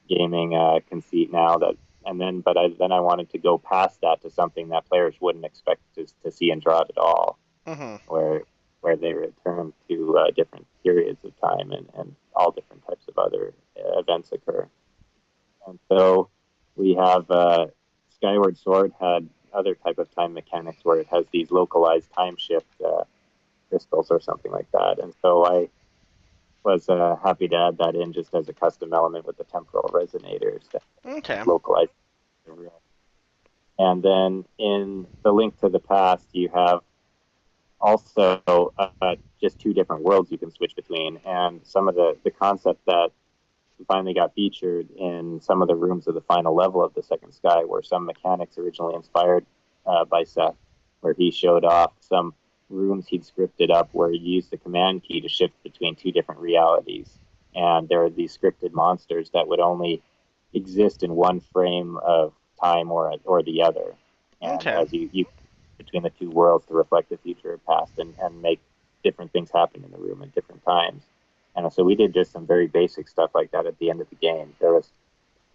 gaming conceit now. Then I wanted to go past that to something that players wouldn't expect to see in DROD at all, Hmm. where they return to different periods of time, and all different types of other events occur. And so we have Skyward Sword had other type of time mechanics where it has these localized time shift crystals or something like that. And so I was happy to add that in just as a custom element with the temporal resonators that Okay. localize the real. And then in the Link to the Past, you have also just two different worlds you can switch between, and some of the concept that finally got featured in some of the rooms of the final level of the Second Sky were some mechanics originally inspired by Seth, where he showed off some rooms he'd scripted up where you use the command key to shift between two different realities. And there are these scripted monsters that would only exist in one frame of time or the other. And Okay. as you between the two worlds to reflect the future or past, and make different things happen in the room at different times. And so we did just some very basic stuff like that at the end of the game. There was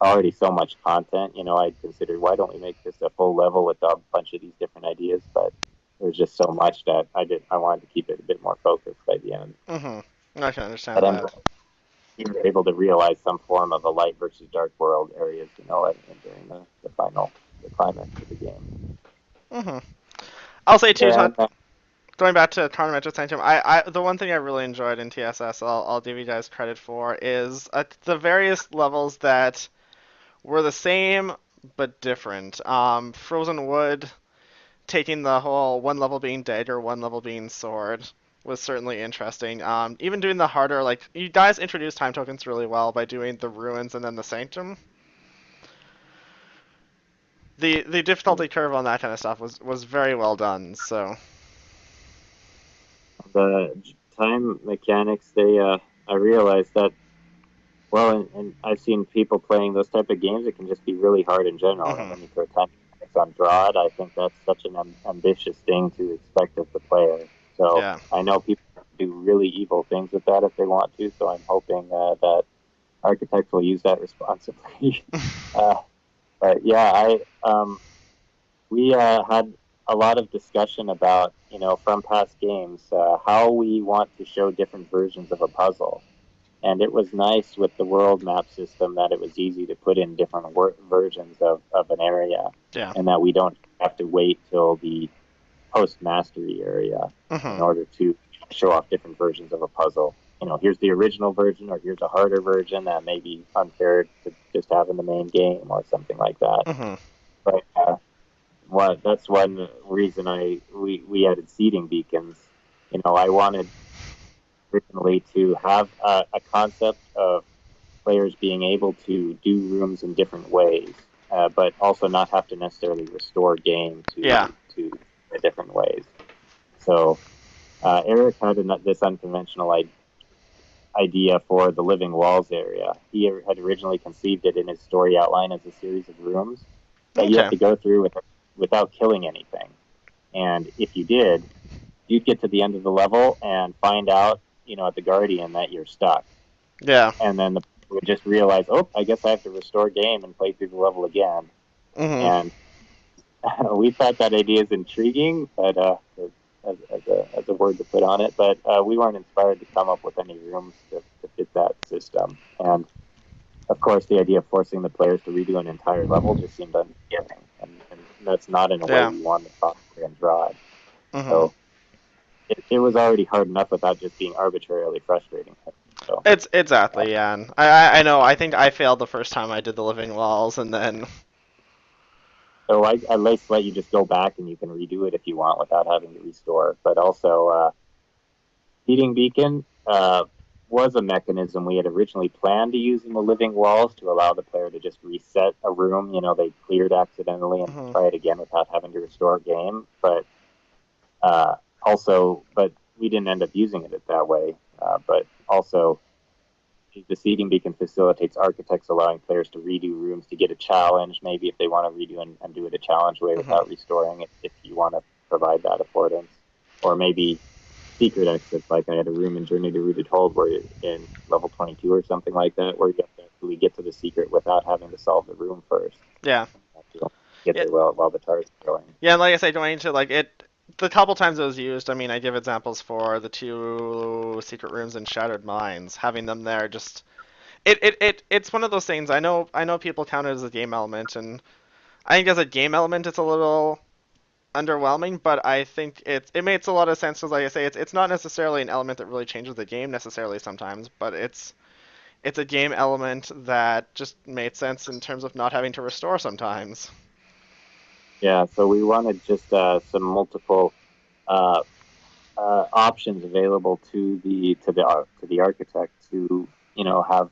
already so much content. I considered, why don't we make this a full level with a bunch of these different ideas? But there's just so much that I wanted to keep it a bit more focused by the end. Hmm. I can But understand I'm that. we were able to realize some form of a light versus dark world areas, during the climax of the game. Hmm. I'll say too, Yeah, going back to Tournament of Sanctum, the one thing I really enjoyed in TSS, I'll give you guys credit for, is the various levels that were the same but different. Frozen Wood, taking the whole one level being dagger, one level being sword, was certainly interesting. Even doing the harder, like you guys introduced time tokens really well by doing the ruins and then the sanctum. The difficulty curve on that kind of stuff was very well done. So the time mechanics, I realized that, well, and I've seen people playing those type of games. It can just be really hard in general. And hmm when you throw time mechanics on DROD, I think that's such an ambitious thing to expect of the player. So yeah. I know people do really evil things with that if they want to. So I'm hoping that architects will use that responsibly. uh, but yeah, we had a lot of discussion about, from past games, how we want to show different versions of a puzzle. And it was nice with the world map system that it was easy to put in different versions of an area, Yeah. and that we don't have to wait till the post mastery area in hmm order to show off different versions of a puzzle. Here's the original version, or here's a harder version that may be unfair to just have in the main game, or something like that. hmm But that's one reason we added seeding beacons. I wanted originally to have a concept of players being able to do rooms in different ways. but also not have to necessarily restore game Yeah. to different ways. So Eric had this unconventional idea for the Living Walls area. He had originally conceived it in his story outline as a series of rooms that you have Okay. to go through without killing anything. And if you did, you'd get to the end of the level and find out, at the Guardian that you're stuck. Yeah. And then would just realize, oh, I guess I have to restore game and play through the level again. Mhm. And we thought that idea is intriguing, but as a word to put on it, but we weren't inspired to come up with any rooms to fit that system. And of course, the idea of forcing the players to redo an entire level just seemed unforgiving, and that's not in a way Yeah. we want the software in DROD. Mhm. So it was already hard enough without just being arbitrarily frustrating. So It's exactly, yeah. And I know. I think I failed the first time I did the living walls, and then So I at least let you just go back and you can redo it if you want without having to restore. But also, Heating Beacon was a mechanism we had originally planned to use in the living walls to allow the player to just reset a room, they cleared accidentally and mhm. try it again without having to restore game. But but we didn't end up using it that way. But also, the seeding beacon facilitates architects allowing players to redo rooms to get a challenge, maybe if they want to redo and do it a challenge way Mhm. without restoring it, if you want to provide that affordance. Or maybe secret exits, like I had a room in Journey to Rooted Hold where in level 22 or something like that, where you have to actually get to the secret without having to solve the room first. Yeah. You don't get Yeah. there while the target's going. Yeah, and like I say, going to like it, the couple times it was used. I mean, I give examples for the two secret rooms in Shattered Minds. Having them there, just it's one of those things. I know people count it as a game element, and I think as a game element, it's a little underwhelming. But I think it makes a lot of sense because, like I say, it's not necessarily an element that really changes the game necessarily sometimes, but it's a game element that just made sense in terms of not having to restore sometimes. Yeah, so we wanted just some multiple uh, options available to the architect to have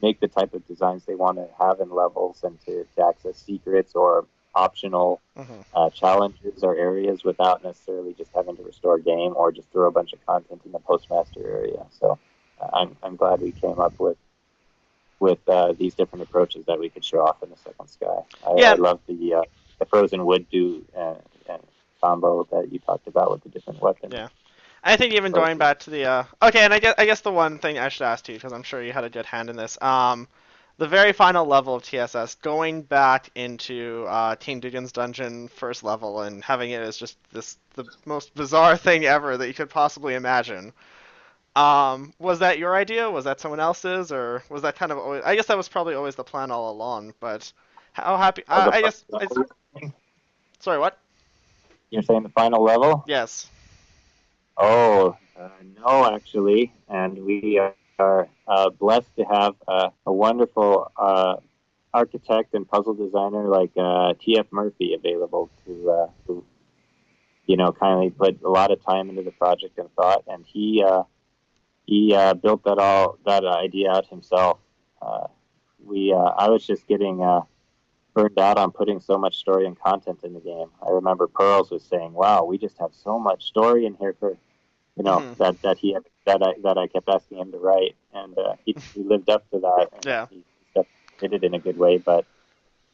make the type of designs they want to have in levels and to access secrets or optional Hmm. challenges or areas without necessarily just having to restore game or just throw a bunch of content in the postmaster area. So I'm glad we came up with these different approaches that we could show off in the second sky. I Yeah, love the frozen wood do combo that you talked about with the different weapon yeah. I think even going approaches. back to the okay, and I guess the one thing I should ask you because I'm sure you had a good hand in this. The very final level of TSS, going back into Team Dugan's dungeon first level and having it as just the most bizarre thing ever that you could possibly imagine. Was that your idea? Was that someone else's, or was that kind of always? I guess that was probably always the plan all along. But how happy? Oh, the I final guess. level? Sorry, what? You're saying the final level? Yes. Oh, no, actually. And we are blessed to have a wonderful architect and puzzle designer like T.F. Murphy available who, kindly put a lot of time into the project and thought. And he built that idea out himself. Uh, I was just getting burned out on putting so much story and content in the game. I remember Pearls was saying, "Wow, we just have so much story in here for Hmm. that I kept asking him to write, and he lived up to that, and Yeah. he did it in a good way. But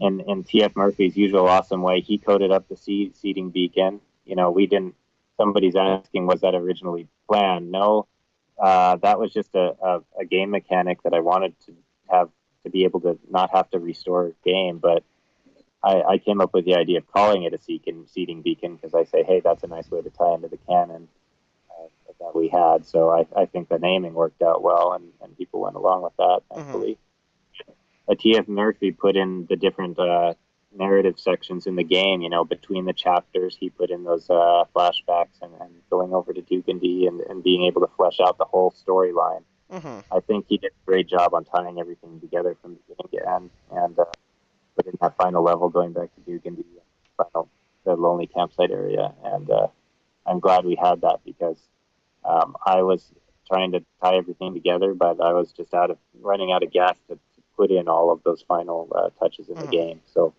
in T.F. Murphy's usual awesome way, he coded up the seeding beacon. We didn't. Somebody's asking, was that originally planned? No, that was just a game mechanic that I wanted to have to be able to not have to restore game, but I came up with the idea of calling it a seeding beacon because I say, hey, that's a nice way to tie into the canon that we had. So I think the naming worked out well, and people went along with that, Hmm. thankfully. T.F. Murphy put in the different narrative sections in the game, between the chapters, he put in those flashbacks and going over to Dugandy and being able to flesh out the whole storyline. Hmm. I think he did a great job on tying everything together from beginning to end. And but in that final level, going back to Dugandy, the lonely campsite area, and I'm glad we had that because I was trying to tie everything together, but I was just running out of gas to put in all of those final touches in the Mhm. game. So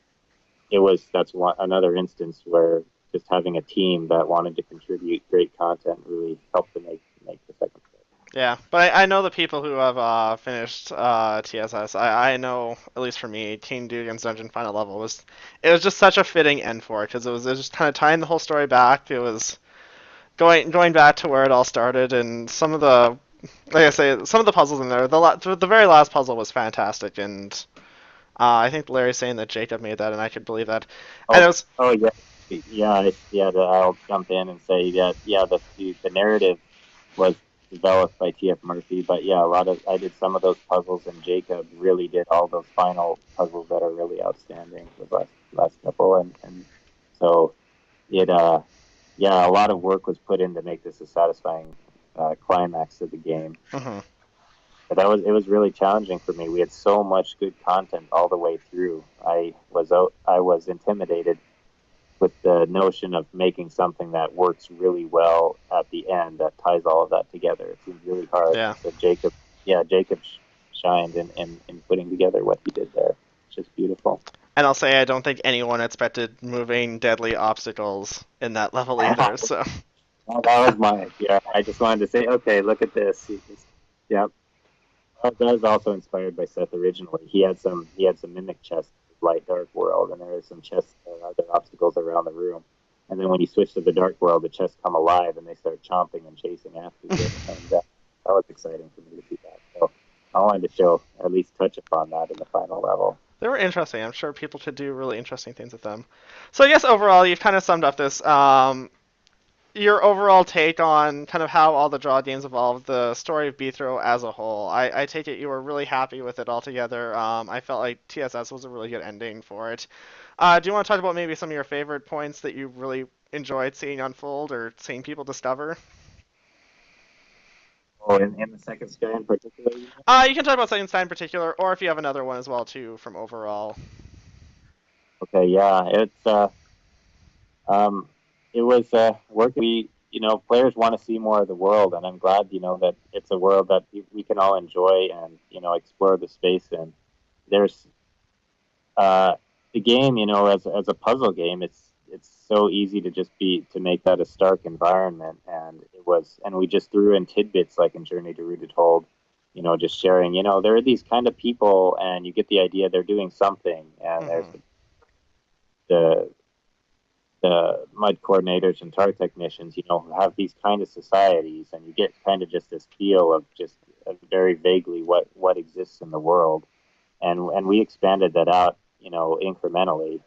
that's another instance where just having a team that wanted to contribute great content really helped to make the second story. Yeah, but I know the people who have finished TSS. I know, at least for me, King Dugan's Dungeon Final Level was just such a fitting end for it because it was just kind of tying the whole story back. It was going back to where it all started, and some of the like I say, some of the puzzles in there. The very last puzzle was fantastic, and I think Larry's saying that Jacob made that, and I could believe that. And it Oh, was oh yeah, yeah. I'll jump in and say that yeah, the narrative was developed by T.F. Murphy, but yeah, I did some of those puzzles, and Jacob really did all those final puzzles that are really outstanding. The last couple, and so it yeah, a lot of work was put in to make this a satisfying climax of the game. mhm. But it was really challenging for me. We had so much good content all the way through. I was intimidated with the notion of making something that works really well at the end that ties all of that together. It seems really hard. Yeah. So Jacob shined in putting together what he did there. It's just beautiful. And I'll say I don't think anyone expected moving deadly obstacles in that level either. So That was my yeah. I just wanted to say, okay, look at this. Yep. That was also inspired by Seth originally. He had some mimic chests, light dark world, and there was some chests and other obstacles around the room. And then when you switch to the dark world, the chests come alive and they start chomping and chasing after you. And that was exciting for me to see that. So I wanted to show at least touch upon that in the final level. they were interesting. I'm sure people could do really interesting things with them. So I guess overall, you've kind of summed up this. Your overall take on kind of how all the draw games evolved, the story of Beathrow as a whole. I take it you were really happy with it altogether. I felt like TSS was a really good ending for it. Do you want to talk about maybe some of your favorite points that you really enjoyed seeing unfold or seeing people discover? Oh, in the second sky in particular, you know? You can talk about Second Stein in particular, or if you have another one as well too from overall. Okay, yeah, um, it was work. Players want to see more of the world, and I'm glad, that it's a world that we can all enjoy and explore the space in. There's uh, the game, as a puzzle game, it's so easy to just to make that a stark environment, and we just threw in tidbits like in Journey to Rooted Hold, just sharing. There are these kind of people, and you get the idea they're doing something, and there's Hmm. the the mud coordinators and tar technicians, who have these kind of societies, and you get kind of just this feel of just very vaguely what exists in the world, and we expanded that out, incrementally.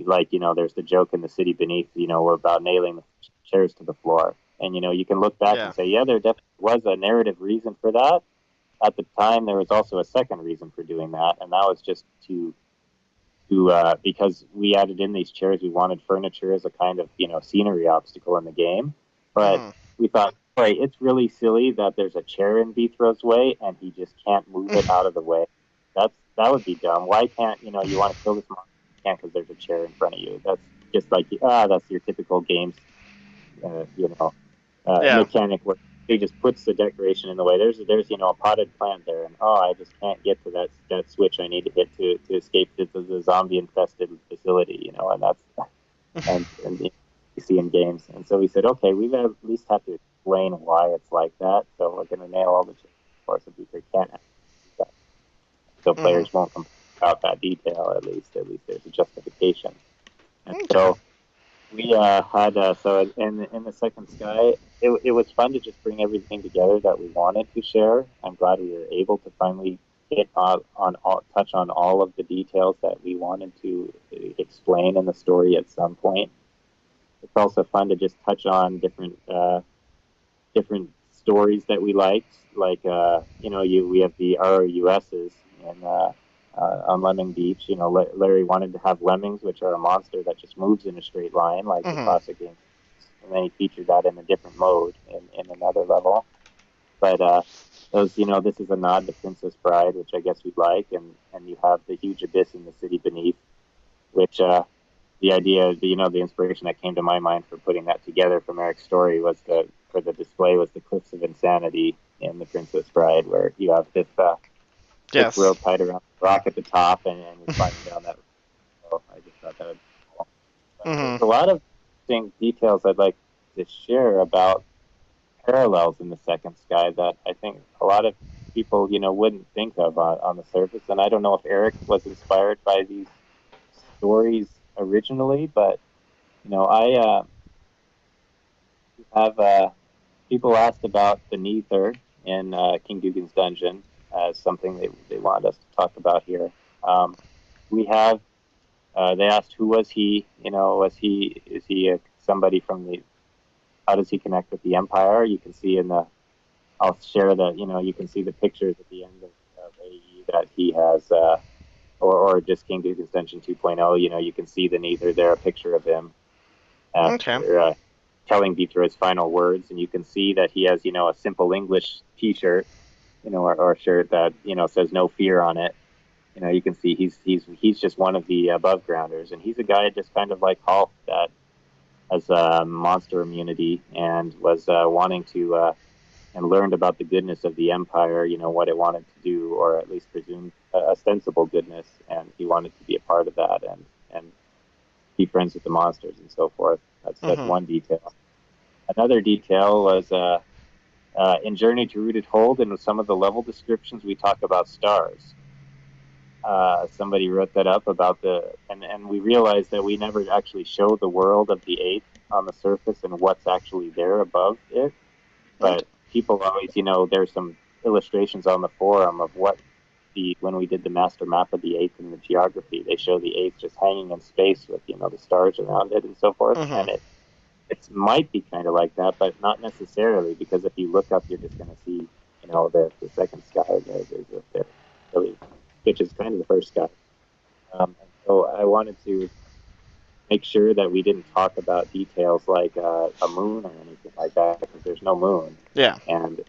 Like, there's the joke in The City Beneath, about nailing the chairs to the floor, and you can look back and Yeah. say, yeah, there definitely was a narrative reason for that. At the time, there was also a second reason for doing that, and that was just to because we added in these chairs, we wanted furniture as a kind of scenery obstacle in the game, but Hmm. we thought, boy, it's really silly that there's a chair in Beathrow's way and he just can't move it out of the way. That would be dumb. Why can't you want to kill this monster? You can't because there's a chair in front of you. That's just like that's your typical games, uh, you know, Yeah. mechanic where he just puts the decoration in the way. There's a potted plant there, and I just can't get to that switch I need to hit to escape the zombie infested facility, and that's and you see in games. And so we said, okay, we at least have to explain why it's like that. So we're going to nail all the parts so people can't do that. So Hmm. players won't complain about that detail. At least there's a justification. And Okay. so we had so in the second sky, it was fun to just bring everything together that we wanted to share. I'm glad we were able to finally hit touch on all of the details that we wanted to explain in the story at some point. It's also fun to just touch on different stories that we liked, like we have the ROUSs and on Lemming Beach. Larry wanted to have lemmings, which are a monster that just moves in a straight line, like the Hmm. classic game, and then he featured that in a different mode in another level. But those, this is a nod to Princess Bride, which I guess we'd like, and you have the huge abyss in the city beneath, which the idea, the inspiration that came to my mind for putting that together from Eric's story was for the display was the Cliffs of Insanity in The Princess Bride, where you have this thick Yes. rope tied around the rock at the top, and you're climbing down that. So I just thought that would be cool. But there's Mhm. a lot of interesting details I'd like to share about parallels in the second sky that I think a lot of people, wouldn't think of on the surface. And I don't know if Eric was inspired by these stories originally, but I have people asked about the Neither in King Dugan's Dungeon as something they wanted us to talk about here. Um, we have they asked who was he? Is he somebody from the? How does he connect with the Empire? You can see in the. I'll share the. You can see the pictures at the end of AE that he has, or just King Dugan's Dungeon 2.0. You can see the Neither there, a picture of him Okay. after telling Beatrice his final words, and you can see that he has, a simple English T-shirt, or shirt that says "No Fear" on it. You can see he's just one of the above grounders, and he's a guy just kind of like Hulk that has monster immunity and was wanting to and learned about the goodness of the Empire. What it wanted to do, or at least presumed ostensible goodness, and he wanted to be a part of that and be friends with the monsters and so forth. That's Mhm. one detail. Another detail was in Journey to Rooted Hold, and with some of the level descriptions, we talk about stars. Somebody wrote that up about and we realized that we never actually show the world of the eighth on the surface and what's actually there above it. Okay. But people always, there's some illustrations on the forum of when we did the master map of the eighth in the geography, they show the eighth just hanging in space with, the stars around it and so forth. Mhm. And it might be kind of like that, but not necessarily, because if you look up, you're just going to see, the second sky there, really, which is kind of the first sky. And so I wanted to make sure that we didn't talk about details like a moon or anything like that, because there's no moon. Yeah. And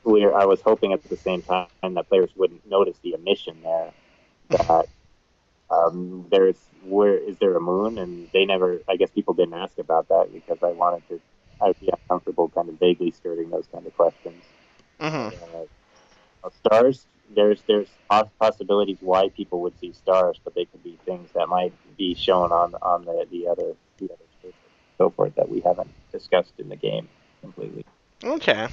I was hoping at the same time that players wouldn't notice the omission there, that where is there a moon? And they never, I guess people didn't ask about that because I'd be uncomfortable kind of vaguely skirting those kind of questions. Mhm. Stars, there's possibilities why people would see stars, but they could be things that might be shown on the other surface, so forth, that we haven't discussed in the game completely. Okay.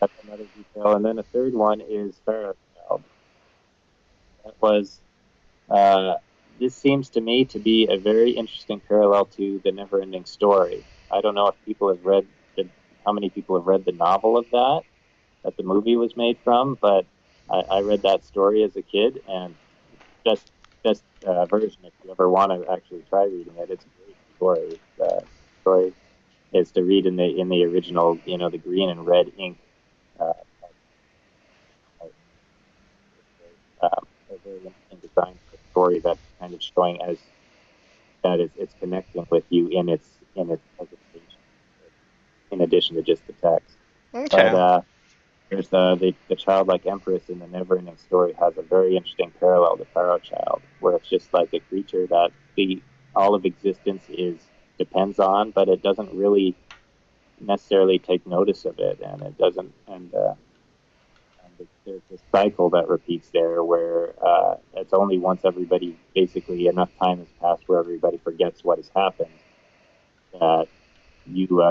That's another detail. And then a third one is Fairchild. That was uh, this seems to me to be a very interesting parallel to the Never-Ending Story. I don't know if people have read how many people have read the novel of that the movie was made from, but I read that story as a kid, and best version if you ever want to actually try reading it. It's a great story. The story is to read in the original, the green and red ink. Uh, a very interesting design for the story that's kind of showing as that it's connecting with you in its presentation, in addition to just the text. But Okay. there's the childlike empress in the Neverending Story has a very interesting parallel to Pharaoh Child, where it's just like a creature that the all of existence is depends on, but it doesn't really necessarily take notice of it, and it doesn't and there's this cycle that repeats there where it's only once everybody basically enough time has passed where everybody forgets what has happened that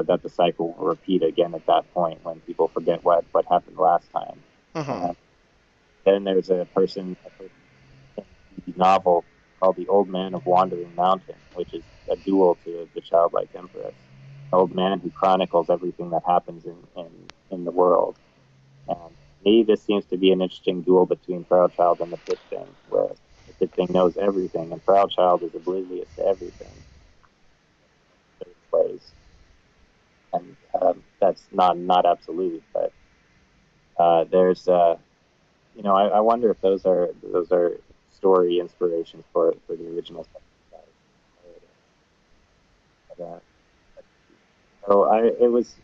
that the cycle will repeat again at that point when people forget what happened last time. Mhm. And then there's a person in the novel called the Old Man of Wandering Mountain, which is a dual to the Childlike Empress, an old man who chronicles everything that happens in the world. And to me, this seems to be an interesting duel between Proudchild and the Pit Thing, where the Pit Thing knows everything, and Proudchild is oblivious to everything. Third plays, and that's not absolute, but there's I wonder if those are story inspirations for the original. Uh, so it was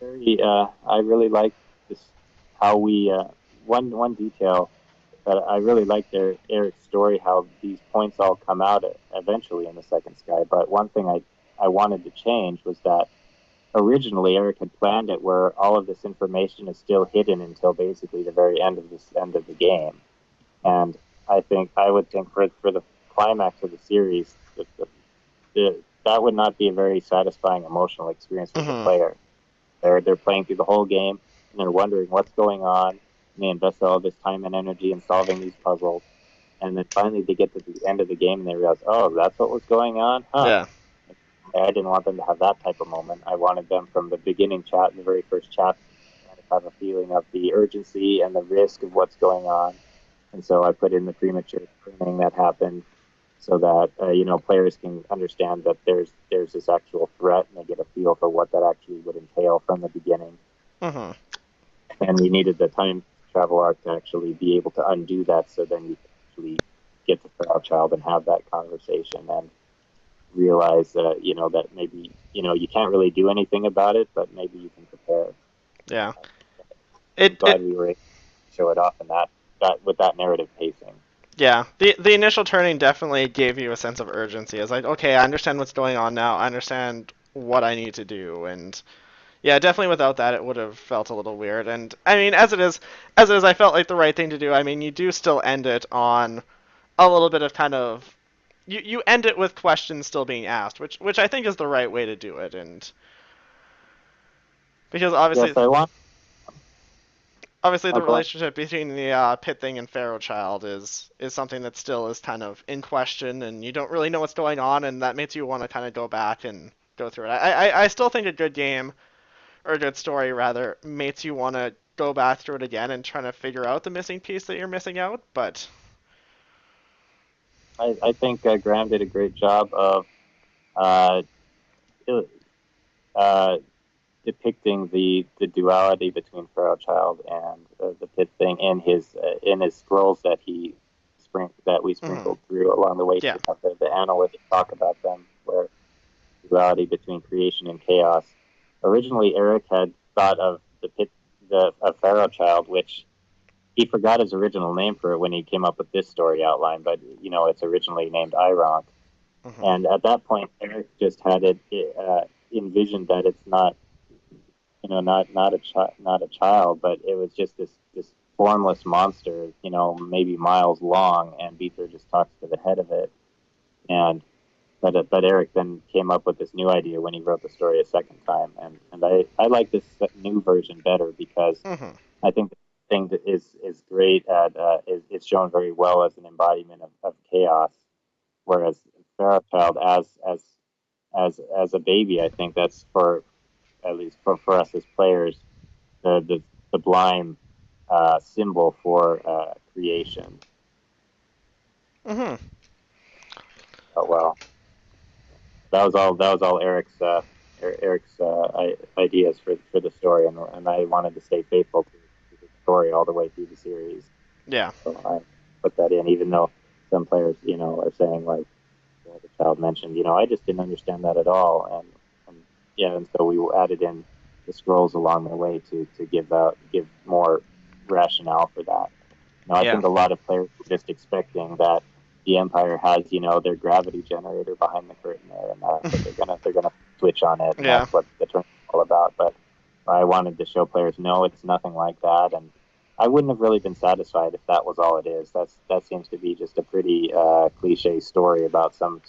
very I really liked this how we one detail that I really liked Eric's story, how these points all come out eventually in the second sky. But one thing I wanted to change was that originally Eric had planned it where all of this information is still hidden until basically the very end of the game. And I would think for the climax of the series, that would not be a very satisfying emotional experience for the Hmm. player. They're playing through the whole game and they're wondering what's going on, and they invest all this time and energy in solving these puzzles, and then finally they get to the end of the game and they realize, oh, that's what was going on, huh? Yeah. I didn't want them to have that type of moment. I wanted them from the beginning chat, the very first chapter, to kind of have a feeling of the urgency and the risk of what's going on. And so I put in the premature pruning that happened so that players can understand that there's this actual threat and they get a feel for what that actually would entail from the beginning. Hmm. And we needed the time travel arc to actually be able to undo that, so then you can actually get to Child and have that conversation and realize that that maybe you can't really do anything about it, but maybe you can prepare. Yeah. I'm It glad we were able to show it off in that with that narrative pacing. Yeah, the initial turning definitely gave you a sense of urgency. It's like, okay, I understand what's going on now. I understand what I need to do, and yeah, definitely without that, it would have felt a little weird. And I mean, as it is, I felt like the right thing to do. I mean, you do still end it on a little bit of kind of you end it with questions still being asked, which I think is the right way to do it, and because Yes, obviously I want. obviously Oh, the go on. relationship between the Pit thing and Pharaoh Child is something that still is kind of in question, and you don't really know what's going on, and that makes you want to kind of go back and go through it. I still think a good game or a good story rather makes you want to go back through it again and trying to figure out the missing piece that you're missing out. But I think Graham did a great job of uh, uh, depicting the duality between Child and the Pit thing in his scrolls that we mhm, sprinkled through along the way. yeah, To have the analytic talk about them, where duality between creation and chaos. Originally, Eric had thought of the of Pharaoh Child, which he forgot his original name for it when he came up with this story outline. But it's originally named Ironk, mhm, and at that point, Eric just had it envisioned that it's not not a child, but it was just this formless monster, maybe miles long, and Beether just talks to the head of it. And but Eric then came up with this new idea when he wrote the story a second time, and I like this new version better because mhm, I think the thing that is great at is shown very well as an embodiment of chaos, whereas Fairchild as a baby, I think that's for at least for us as players the sublime symbol for creation. mhm. Oh, well, that was all Eric's ideas for the story, and I wanted to stay faithful to the story all the way through the series. Yeah, So I put that in, even though some players, are saying like the child mentioned, I just didn't understand that at all, and yeah, and so we added in the scrolls along the way to give more rationale for that. I yeah, think a lot of players were just expecting that the Empire has, their gravity generator behind the curtain there, and that's what they're gonna switch on it, and yeah. that's what the tournament's all about. But I wanted to show players, no, it's nothing like that, and I wouldn't have really been satisfied if that was all it is. That seems to be just a pretty cliche story about some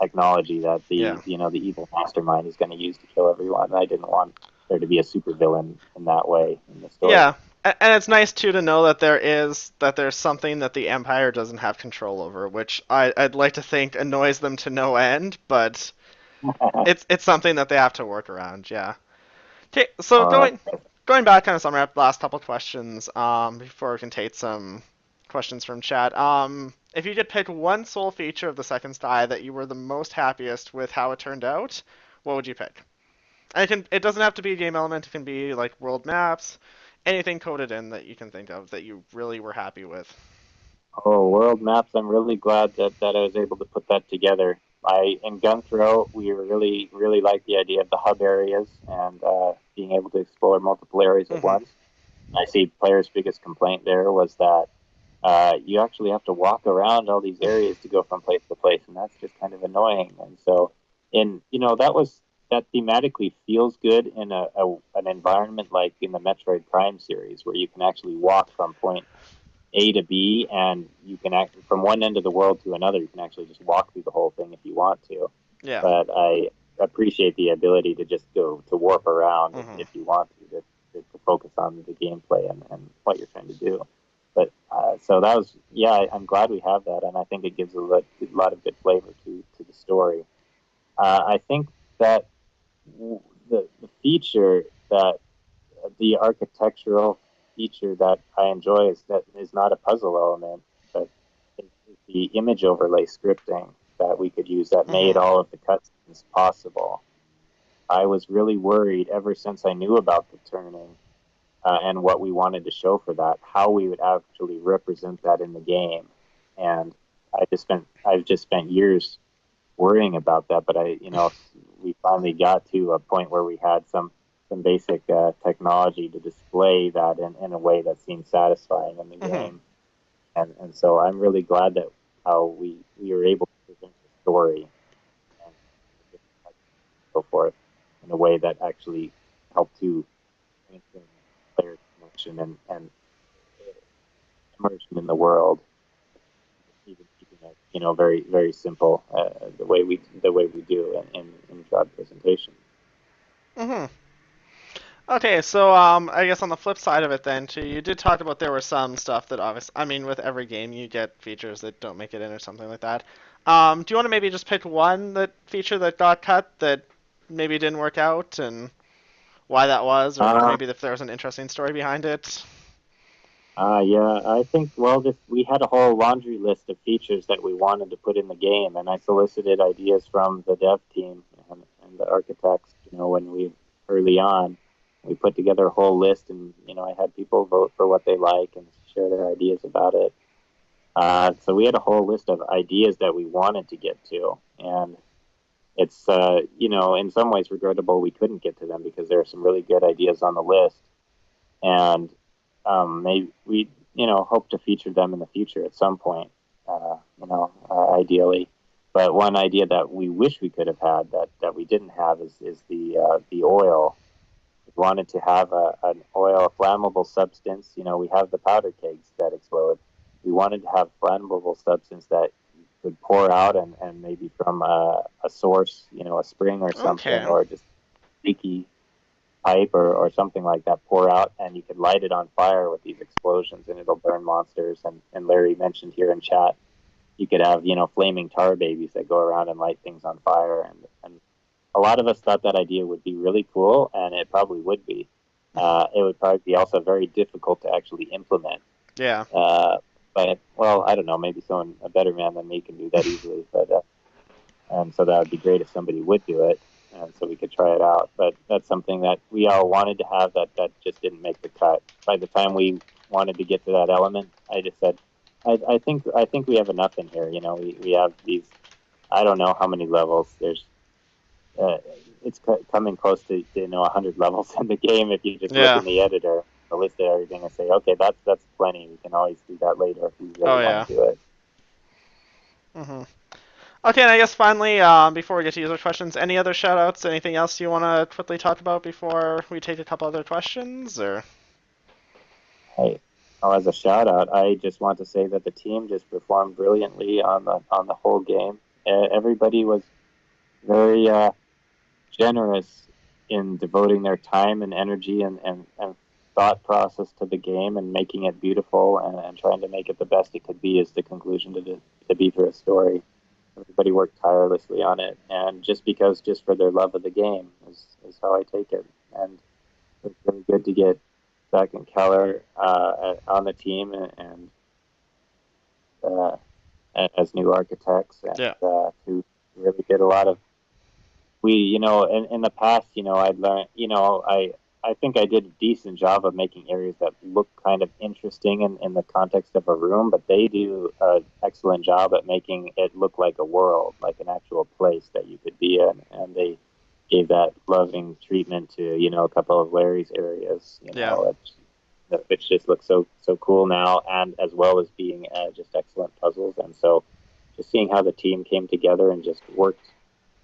technology that Yeah. the evil mastermind is going to use to kill everyone. And I didn't want there to be a supervillain in that way in the story. Yeah. And it's nice too to know that there's something that the Empire doesn't have control over, which I'd like to think annoys them to no end, but it's something that they have to work around, yeah. Okay, so All right. going back kind of summary up the last couple questions, before we can take some questions from chat. If you could pick one sole feature of the second sty that you were the most happiest with how it turned out, what would you pick? And it doesn't have to be a game element. It can be like world maps, anything coded in that you can think of that you really were happy with. Oh, world maps! I'm really glad that I was able to put that together. In Gunthrow, we really like the idea of the hub areas and being able to explore multiple areas at Mhm. once. I see players' biggest complaint there was that you actually have to walk around all these areas to go from place to place, and that's just kind of annoying. And so, that was that thematically feels good in an environment like in the Metroid Prime series, where you can actually walk from point A to B, and you can act from one end of the world to another. You can actually just walk through the whole thing if you want to. Yeah. But I appreciate the ability to just go to warp around Hmm. if you want to focus on the gameplay and what you're trying to do. But so that was, yeah, I'm glad we have that, and I think it gives a lot of good flavor to the story. I think that the feature that the architectural feature that I enjoy is not a puzzle element, but is the image overlay scripting that we could use that made Hmm. all of the cutscenes possible. I was really worried ever since I knew about the turning and what we wanted to show for that, how we would actually represent that in the game. And I've just spent years worrying about that, but we finally got to a point where we had some basic technology to display that in a way that seemed satisfying in the Hmm. game. And so I'm really glad that how we were able to present the story and so forth in a way that actually helped to strengthen player connection and immersion in the world, even keeping it very very simple the way we do in DROD presentation. Hmm. Okay, so I guess on the flip side of it, then too, you did talk about there were some stuff that obviously, I mean, with every game you get features that don't make it in or something like that. Do you want to maybe just pick one that feature that got cut that maybe didn't work out and why that was, or Uh, maybe if there was an interesting story behind it? yeah, I think, well, we had a whole laundry list of features that we wanted to put in the game, and I solicited ideas from the dev team and the architects, when we early on. We put together a whole list, and, I had people vote for what they like and share their ideas about it. So we had a whole list of ideas that we wanted to get to, and it's, in some ways regrettable we couldn't get to them because there are some really good ideas on the list. And maybe we hope to feature them in the future at some point, ideally. But one idea that we wish we could have had that we didn't have is the oil. We wanted to have an oil, a flammable substance. We have the powder kegs that explode. We wanted to have flammable substance that could pour out and maybe from a source, a spring or something, Okay. or just leaky pipe or something like that pour out, and you could light it on fire with these explosions and it'll burn monsters. And Larry mentioned here in chat you could have flaming tar babies that go around and light things on fire, and a lot of us thought that idea would be really cool, and it probably would be. It would probably be also very difficult to actually implement. Yeah. But well, I don't know, maybe someone a better man than me can do that easily, but and so that would be great if somebody would do it, and so we could try it out. But that's something that we all wanted to have that just didn't make the cut. By the time we wanted to get to that element, I just said, I think we have enough in here. We have these. I don't know how many levels. Uh, it's coming close to 100 levels in the game if you just look Yeah. in the editor, the list of everything, and say, okay, that's plenty. We can always do that later if we really Oh want yeah. to do it. Hmm. Okay, and I guess finally, before we get to user questions, any other shoutouts? Anything else you want to quickly talk about before we take a couple other questions? Or Hey, oh, as a shout out, I just want to say that the team just performed brilliantly on the whole game. Everybody was very generous in devoting their time and energy and thought process to the game and making it beautiful and trying to make it the best it could be is the conclusion to be for a story. Everybody worked tirelessly on it, and just for their love of the game is how I take it. And it's really good to get Zach and Keller on the team uh, as new architects, and yeah. who really did a lot of in the past, I'd learned, I think I did a decent job of making areas that look kind of interesting in the context of a room, but they do an excellent job at making it look like a world, like an actual place that you could be in. And they gave that loving treatment to, a couple of Larry's areas, Yeah. which just looks so cool now, and as well as being just excellent puzzles. And so just seeing how the team came together and just worked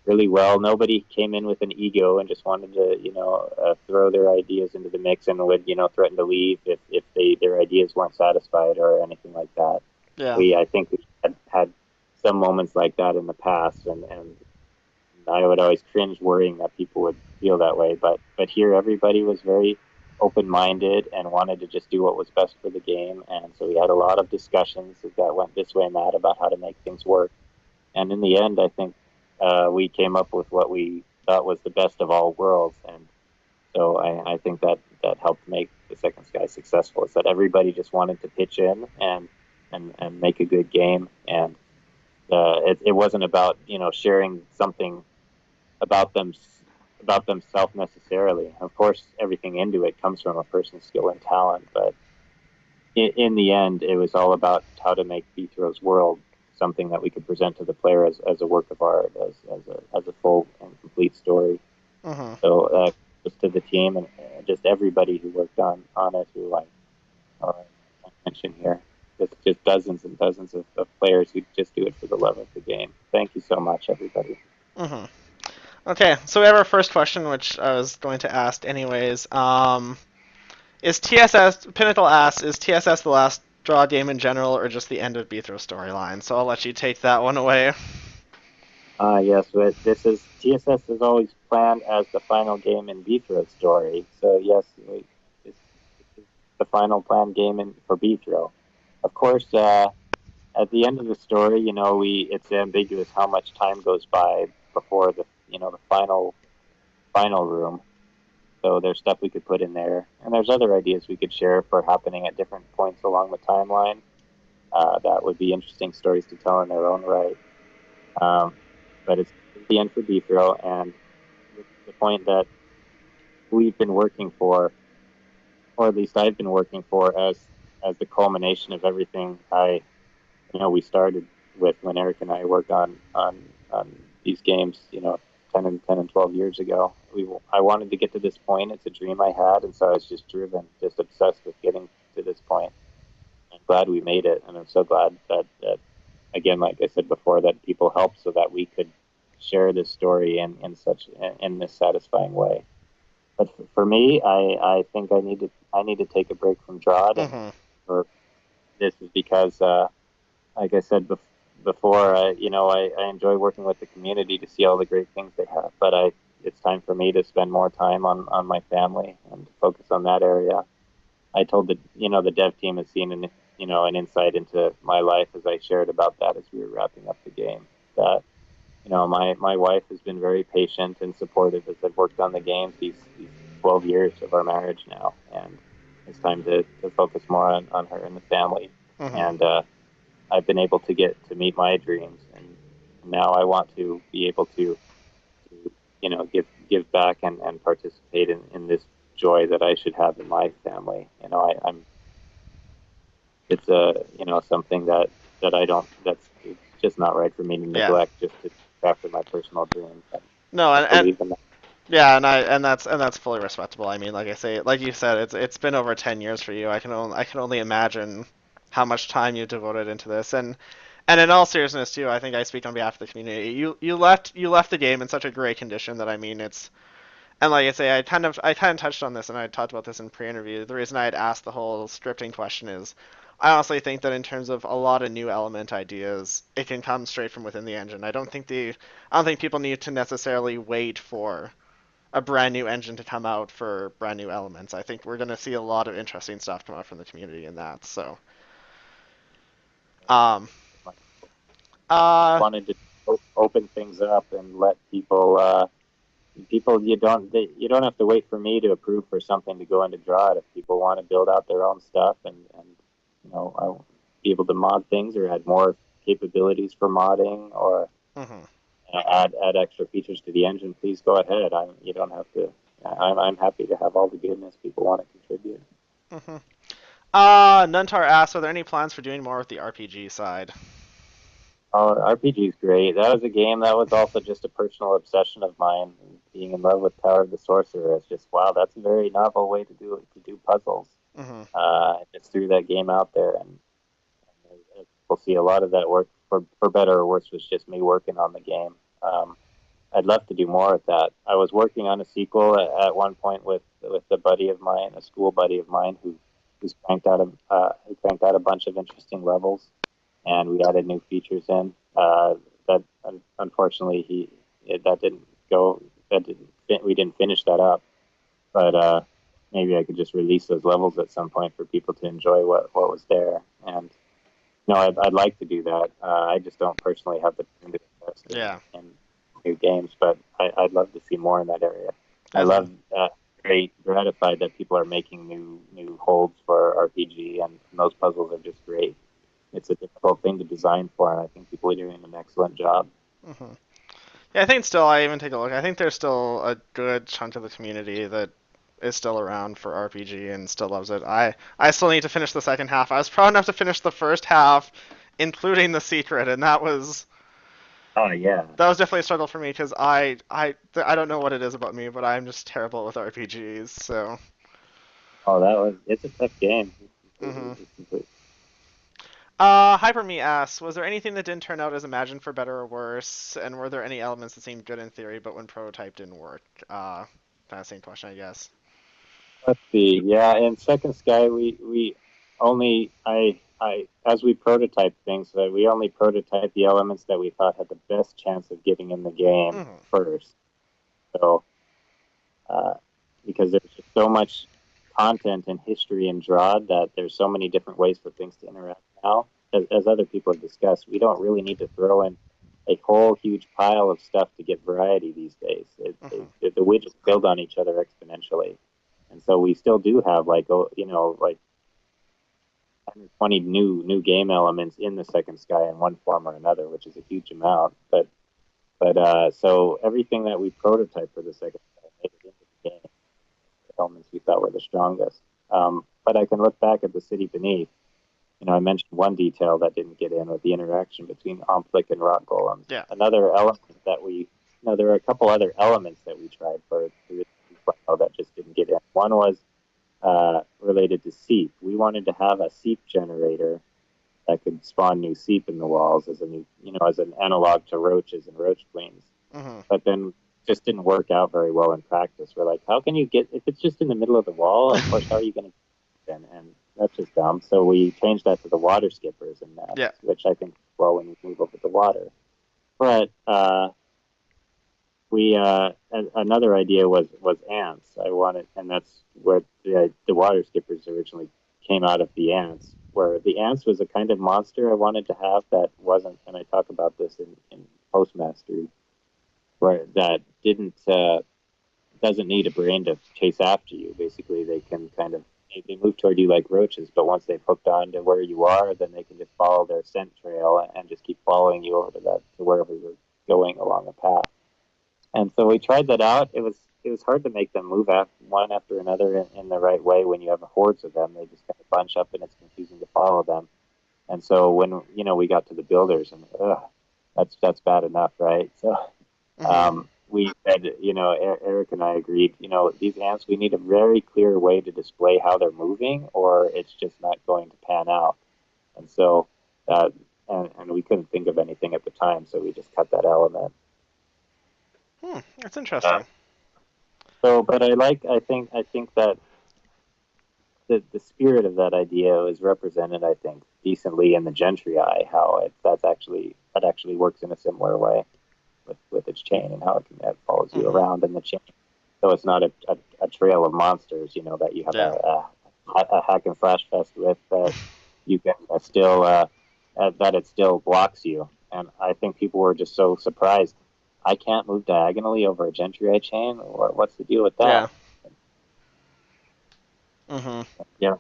really well. Nobody came in with an ego and just wanted to, throw their ideas into the mix and would, threaten to leave if their ideas weren't satisfied or anything like that. Yeah. I think we had some moments like that in the past, and I would always cringe worrying that people would feel that way. But here, everybody was very open-minded and wanted to just do what was best for the game, and so we had a lot of discussions that went this way and that about how to make things work. And in the end, I think we came up with what we thought was the best of all worlds. And so I think that helped make the Second Sky successful. Is that everybody just wanted to pitch in and make a good game, and it wasn't about sharing something about them about themselves necessarily. Of course, everything into it comes from a person's skill and talent, but in the end, it was all about how to make Bithro's world something that we could present to the player as a work of art, as a full and complete story. Hmm. So just to the team and just everybody who worked on it, who I mention here, just dozens and dozens of players who just do it for the love of the game. Thank you so much, everybody. Hmm. Okay, so we have our first question, which I was going to ask anyways. Is TSS Pinnacle asks, is TSS the last draw game in general, or just the end of Bithro's storyline? So I'll let you take that one away. Yes, but this is TSS is always planned as the final game in Bithro's story. So yes, this is the final planned game for Bithro. Of course, at the end of the story, it's ambiguous how much time goes by before the final room. So there's stuff we could put in there, and there's other ideas we could share for happening at different points along the timeline. That would be interesting stories to tell in their own right. Um, but it's the end for Bithro, and this is the point that we've been working for, or at least I've been working for, as the culmination of everything we started with when Eric and I worked on these games, 10 and 12 years ago. I wanted to get to this point. It's a dream I had, and so I was just driven, just obsessed with getting to this point. I'm glad we made it, and I'm so glad that again, like I said before, that people helped so that we could share this story in this satisfying way. But for me, I think I need to take a break from DROD, and Hmm. for this is because like I said before, I enjoy working with the community to see all the great things they have. But it's time for me to spend more time on my family and focus on that area. I told the dev team has seen an insight into my life as I shared about that as we were wrapping up the game. That my wife has been very patient and supportive as I've worked on the games these 12 years of our marriage now, and it's time to focus more on her and the family. Hmm. And I've been able to get to meet my dreams, and now I want to be able to give back and participate in this joy that I should have in my family. I'm it's something that I don't that's it's just not right for me to Yeah. neglect just to go after my personal dreams. No, I and believe in that. yeah, and that's fully respectable. I mean, like I say, like you said, it's been over 10 years for you. I can only imagine how much time you devoted into this, and in all seriousness too, I think I speak on behalf of the community. You left the game in such a great condition that I mean it's and like I say, I kind of touched on this and I talked about this in pre-interview. The reason I had asked the whole scripting question is I honestly think that in terms of a lot of new element ideas, it can come straight from within the engine. I don't think people need to necessarily wait for a brand new engine to come out for brand new elements. I think we're going to see a lot of interesting stuff come out from the community in that. So, um, Just uh, wanted to open things up and let people you don't have to wait for me to approve for something to go into draw it. If people want to build out their own stuff and I be able to mod things or add more capabilities for modding or mhm. add extra features to the engine, please go ahead. You don't have to. I'm happy to have all the goodness people want to contribute. Mhm. Nuntar asks, are there any plans for doing more with the RPG side? Oh, RPG is great. That was a game that was also just a personal obsession of mine. Being in love with Power of the Sorcerer. It's just wow, that's a very novel way to do puzzles. Mhm. Just threw that game out there, and we'll see a lot of that work for better or worse was just me working on the game. I'd love to do more with that. I was working on a sequel at one point with a buddy of mine, a school buddy of mine, who cranked out a bunch of interesting levels, and we added new features in. That unfortunately that didn't go. We didn't finish that up, but maybe I could just release those levels at some point for people to enjoy what was there. And no, I'd like to do that. I just don't personally have the time to invest Yeah. in new games, but I'd love to see more in that area. I As love very gratified that people are making new holds for RPG, and those puzzles are just great. It's a difficult thing to design for, and I think people are doing an excellent job. hmm Yeah, I think still, I even take a look. I think there's still a good chunk of the community that is still around for RPG and still loves it. I still need to finish the second half. I was proud enough to finish the first half, including the secret, and Oh yeah. that was definitely a struggle for me because I don't know what it is about me, but I'm just terrible with RPGs. So. Oh, it's a tough game. hmm It's completely. Hyper Me asks, was there anything that didn't turn out as imagined for better or worse, and were there any elements that seemed good in theory but when prototype didn't work? Kind of same question, I guess. Let's see. Yeah, in Second Sky, we only as we prototype things, we only prototype the elements that we thought had the best chance of getting in the game hmm first. So, uh, because there's just so much content and history in DROD that there's so many different ways for things to interact now. As other people have discussed, we don't really need to throw in a whole huge pile of stuff to get variety these days. hmm The widgets build on each other exponentially, and so we still do have like 120 new game elements in the Second Sky in one form or another, which is a huge amount. But so everything that we prototyped for the Second Sky made it into the game. The elements we thought were the strongest. But I can look back at the City Beneath. I mentioned one detail that didn't get in with the interaction between Omplic and rock golems. Yeah. Another element that there were a couple other elements that we tried for that just didn't get in. One was related to seep. We wanted to have a seep generator that could spawn new seep in the walls as as an analog to roaches and roach queens. hmm But then just didn't work out very well in practice. We're like, how can you get if it's just in the middle of the wall? Of course, how are you going to get in? And that's just dumb. So we changed that to the water skippers in nests, Yeah. which I think well when you move over the water. But we another idea was ants. I wanted, and that's where the water skippers originally came out of the ants. Where the ants was a kind of monster I wanted to have that wasn't, and I talk about this in Postmastery, where that didn't doesn't need a brain to chase after you. Basically, they can kind of they move toward you like roaches, but once they've hooked on to where you are, then they can just follow their scent trail and just keep following you over to wherever you're going along a path. And so we tried that out. It was hard to make them move one after another in the right way when you have hordes of them. They just kind of bunch up, and it's confusing to follow them. And so when we got to the builders, and that's bad enough, right? So hmm we said, Eric and I agreed, these ants, we need a very clear way to display how they're moving, or it's just not going to pan out. And so, and we couldn't think of anything at the time, so we just cut that element. That's Uh, interesting. but I think that the spirit of that idea is represented, I think, decently in the Gentry Eye. How that actually works in a similar way with its chain and how it follows you hmm around in the chain. So it's not a trail of monsters, that you have Yeah. a hack and slash fest with that you can still that it still blocks you. And I think people were just so surprised. I can't move diagonally over a Gentry Eye chain. What's the deal with that? Yeah. hmm Yeah,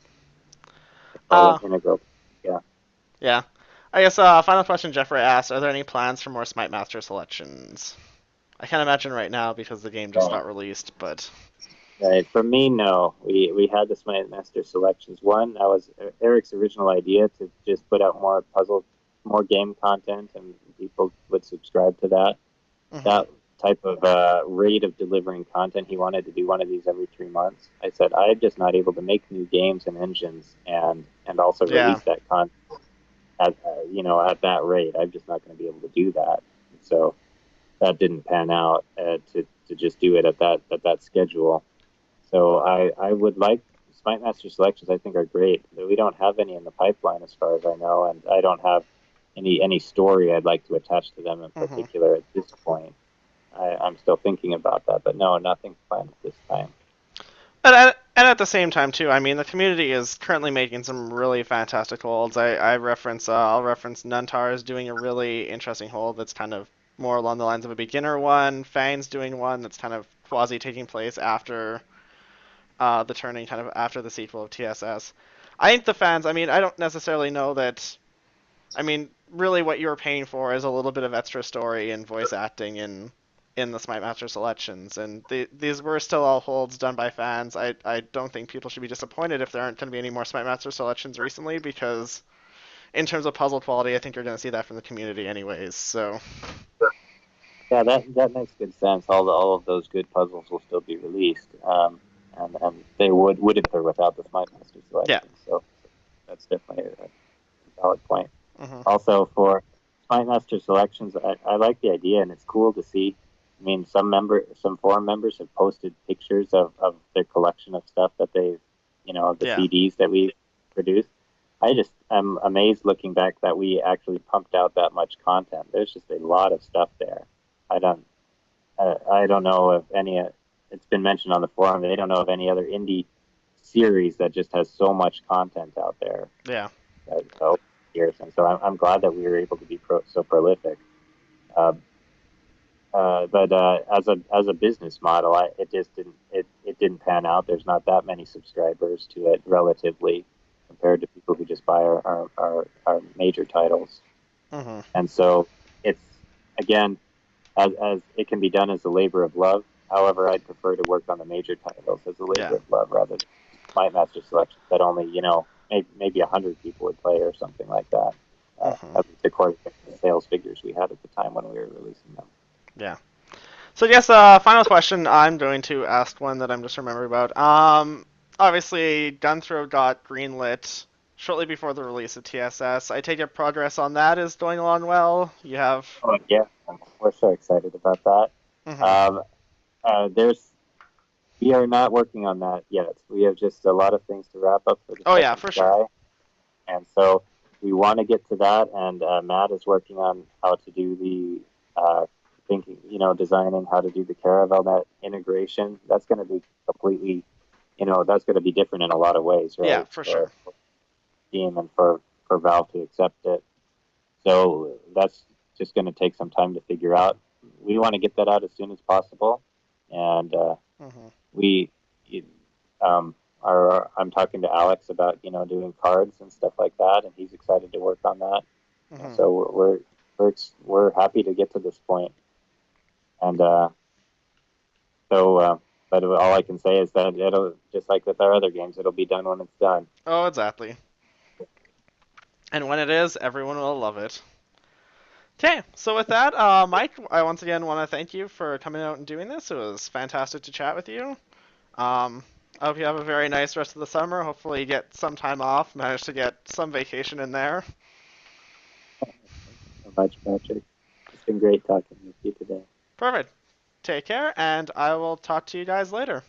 it's all Uh, an integral. Yeah. yeah. I guess final question Jeffrey asked, are there any plans for more Smite Master selections? I can't imagine right now because the game just Right. got released, but Right. For me, no. We had the Smite Master selections. One, that was Eric's original idea to just put out more more game content, and people would subscribe to that. hmm That type of rate of delivering content. He wanted to do one of these every 3 months. I said I'm just not able to make new games and engines and also yeah. release that content at at that rate. I'm just not going to be able to do that. So that didn't pan out to just do it at that schedule. So I would like Smite Master selections. I think are great. We don't have any in the pipeline as far as I know, and I don't have any story I'd like to attach to them in Hmm. particular at this point. I'm still thinking about that, but no, nothing's planned at this time. And at the same time too, I mean, the community is currently making some really fantastic holds. I'll reference Nuntar is doing a really interesting hold that's kind of more along the lines of a beginner one. Fang's doing one that's kind of quasi taking place after the turning, kind of after the sequel of TSS. I think the fans. I mean, I don't necessarily know that. I mean, really, what you're paying for is a little bit of extra story and voice acting in the Smite Master selections, and these were still all holds done by fans. I don't think people should be disappointed if there aren't going to be any more Smite Master selections recently, because in terms of puzzle quality, I think you're going to see that from the community anyways. So Yeah, that makes good sense. All of those good puzzles will still be released, and they would if they're without the Smite Master yeah. selection. So that's definitely a valid point. Hmm. Also, for Smite Master selections, I like the idea, and it's cool to see. I mean, some forum members have posted pictures of their collection of stuff that they've, of the Yeah. CDs that we produced. I just am amazed looking back that we actually pumped out that much content. There's just a lot of stuff there. I don't, I don't know if any. It's been mentioned on the forum. They don't know of any other indie series that just has so much content out there Yeah. over years, and so I'm glad that we were able to be so prolific. Uh, but as a business model, it just it didn't pan out. There's not that many subscribers to it relatively compared to people who just buy our major titles, Hmm. and so it's again as it can be done as a labor of love. However, I'd prefer to work on the major titles as a Yeah. labor of love rather than Might Master selections that only maybe 100 people would play or something like that. Hmm. At least according to the sales figures we had at the time when we were releasing them. Yeah. So I guess final question. I'm going to ask one that I'm just remembering about. Obviously, Gunthrow got greenlit shortly before the release of TSS. I take it progress on that is going along well. You have. Oh yeah, we're so excited about that. Hmm. Um, there's we are not working on that yet. We have just a lot of things to wrap up for the Oh yeah, second for sure. sky, and so we want to get to that. And Matt is working on how to do the thinking, designing how to do the Caravel net integration. That's going to be completely, that's going to be different in a lot of ways, Yeah, right? for sure. For Steam and for Valve to accept it. So that's just going to take some time to figure out. We want to get that out as soon as possible, and Hmm. we um, I'm talking to Alex about doing cards and stuff like that, and he's excited to work on that. And Hmm. so we're happy to get to this point, and so but all I can say is that it'll just like with our other games, it'll be done when it's done. Oh, exactly. And when it is, everyone will love it. Okay, so with that, Mike, I once again want to thank you for coming out and doing this. It was fantastic to chat with you. Um, I hope you have a very nice rest of the summer. Hopefully, you get some time off, manage to get some vacation in there. Thank you so much, Patrick. It's been great talking with you today. Perfect. Take care, and I will talk to you guys later.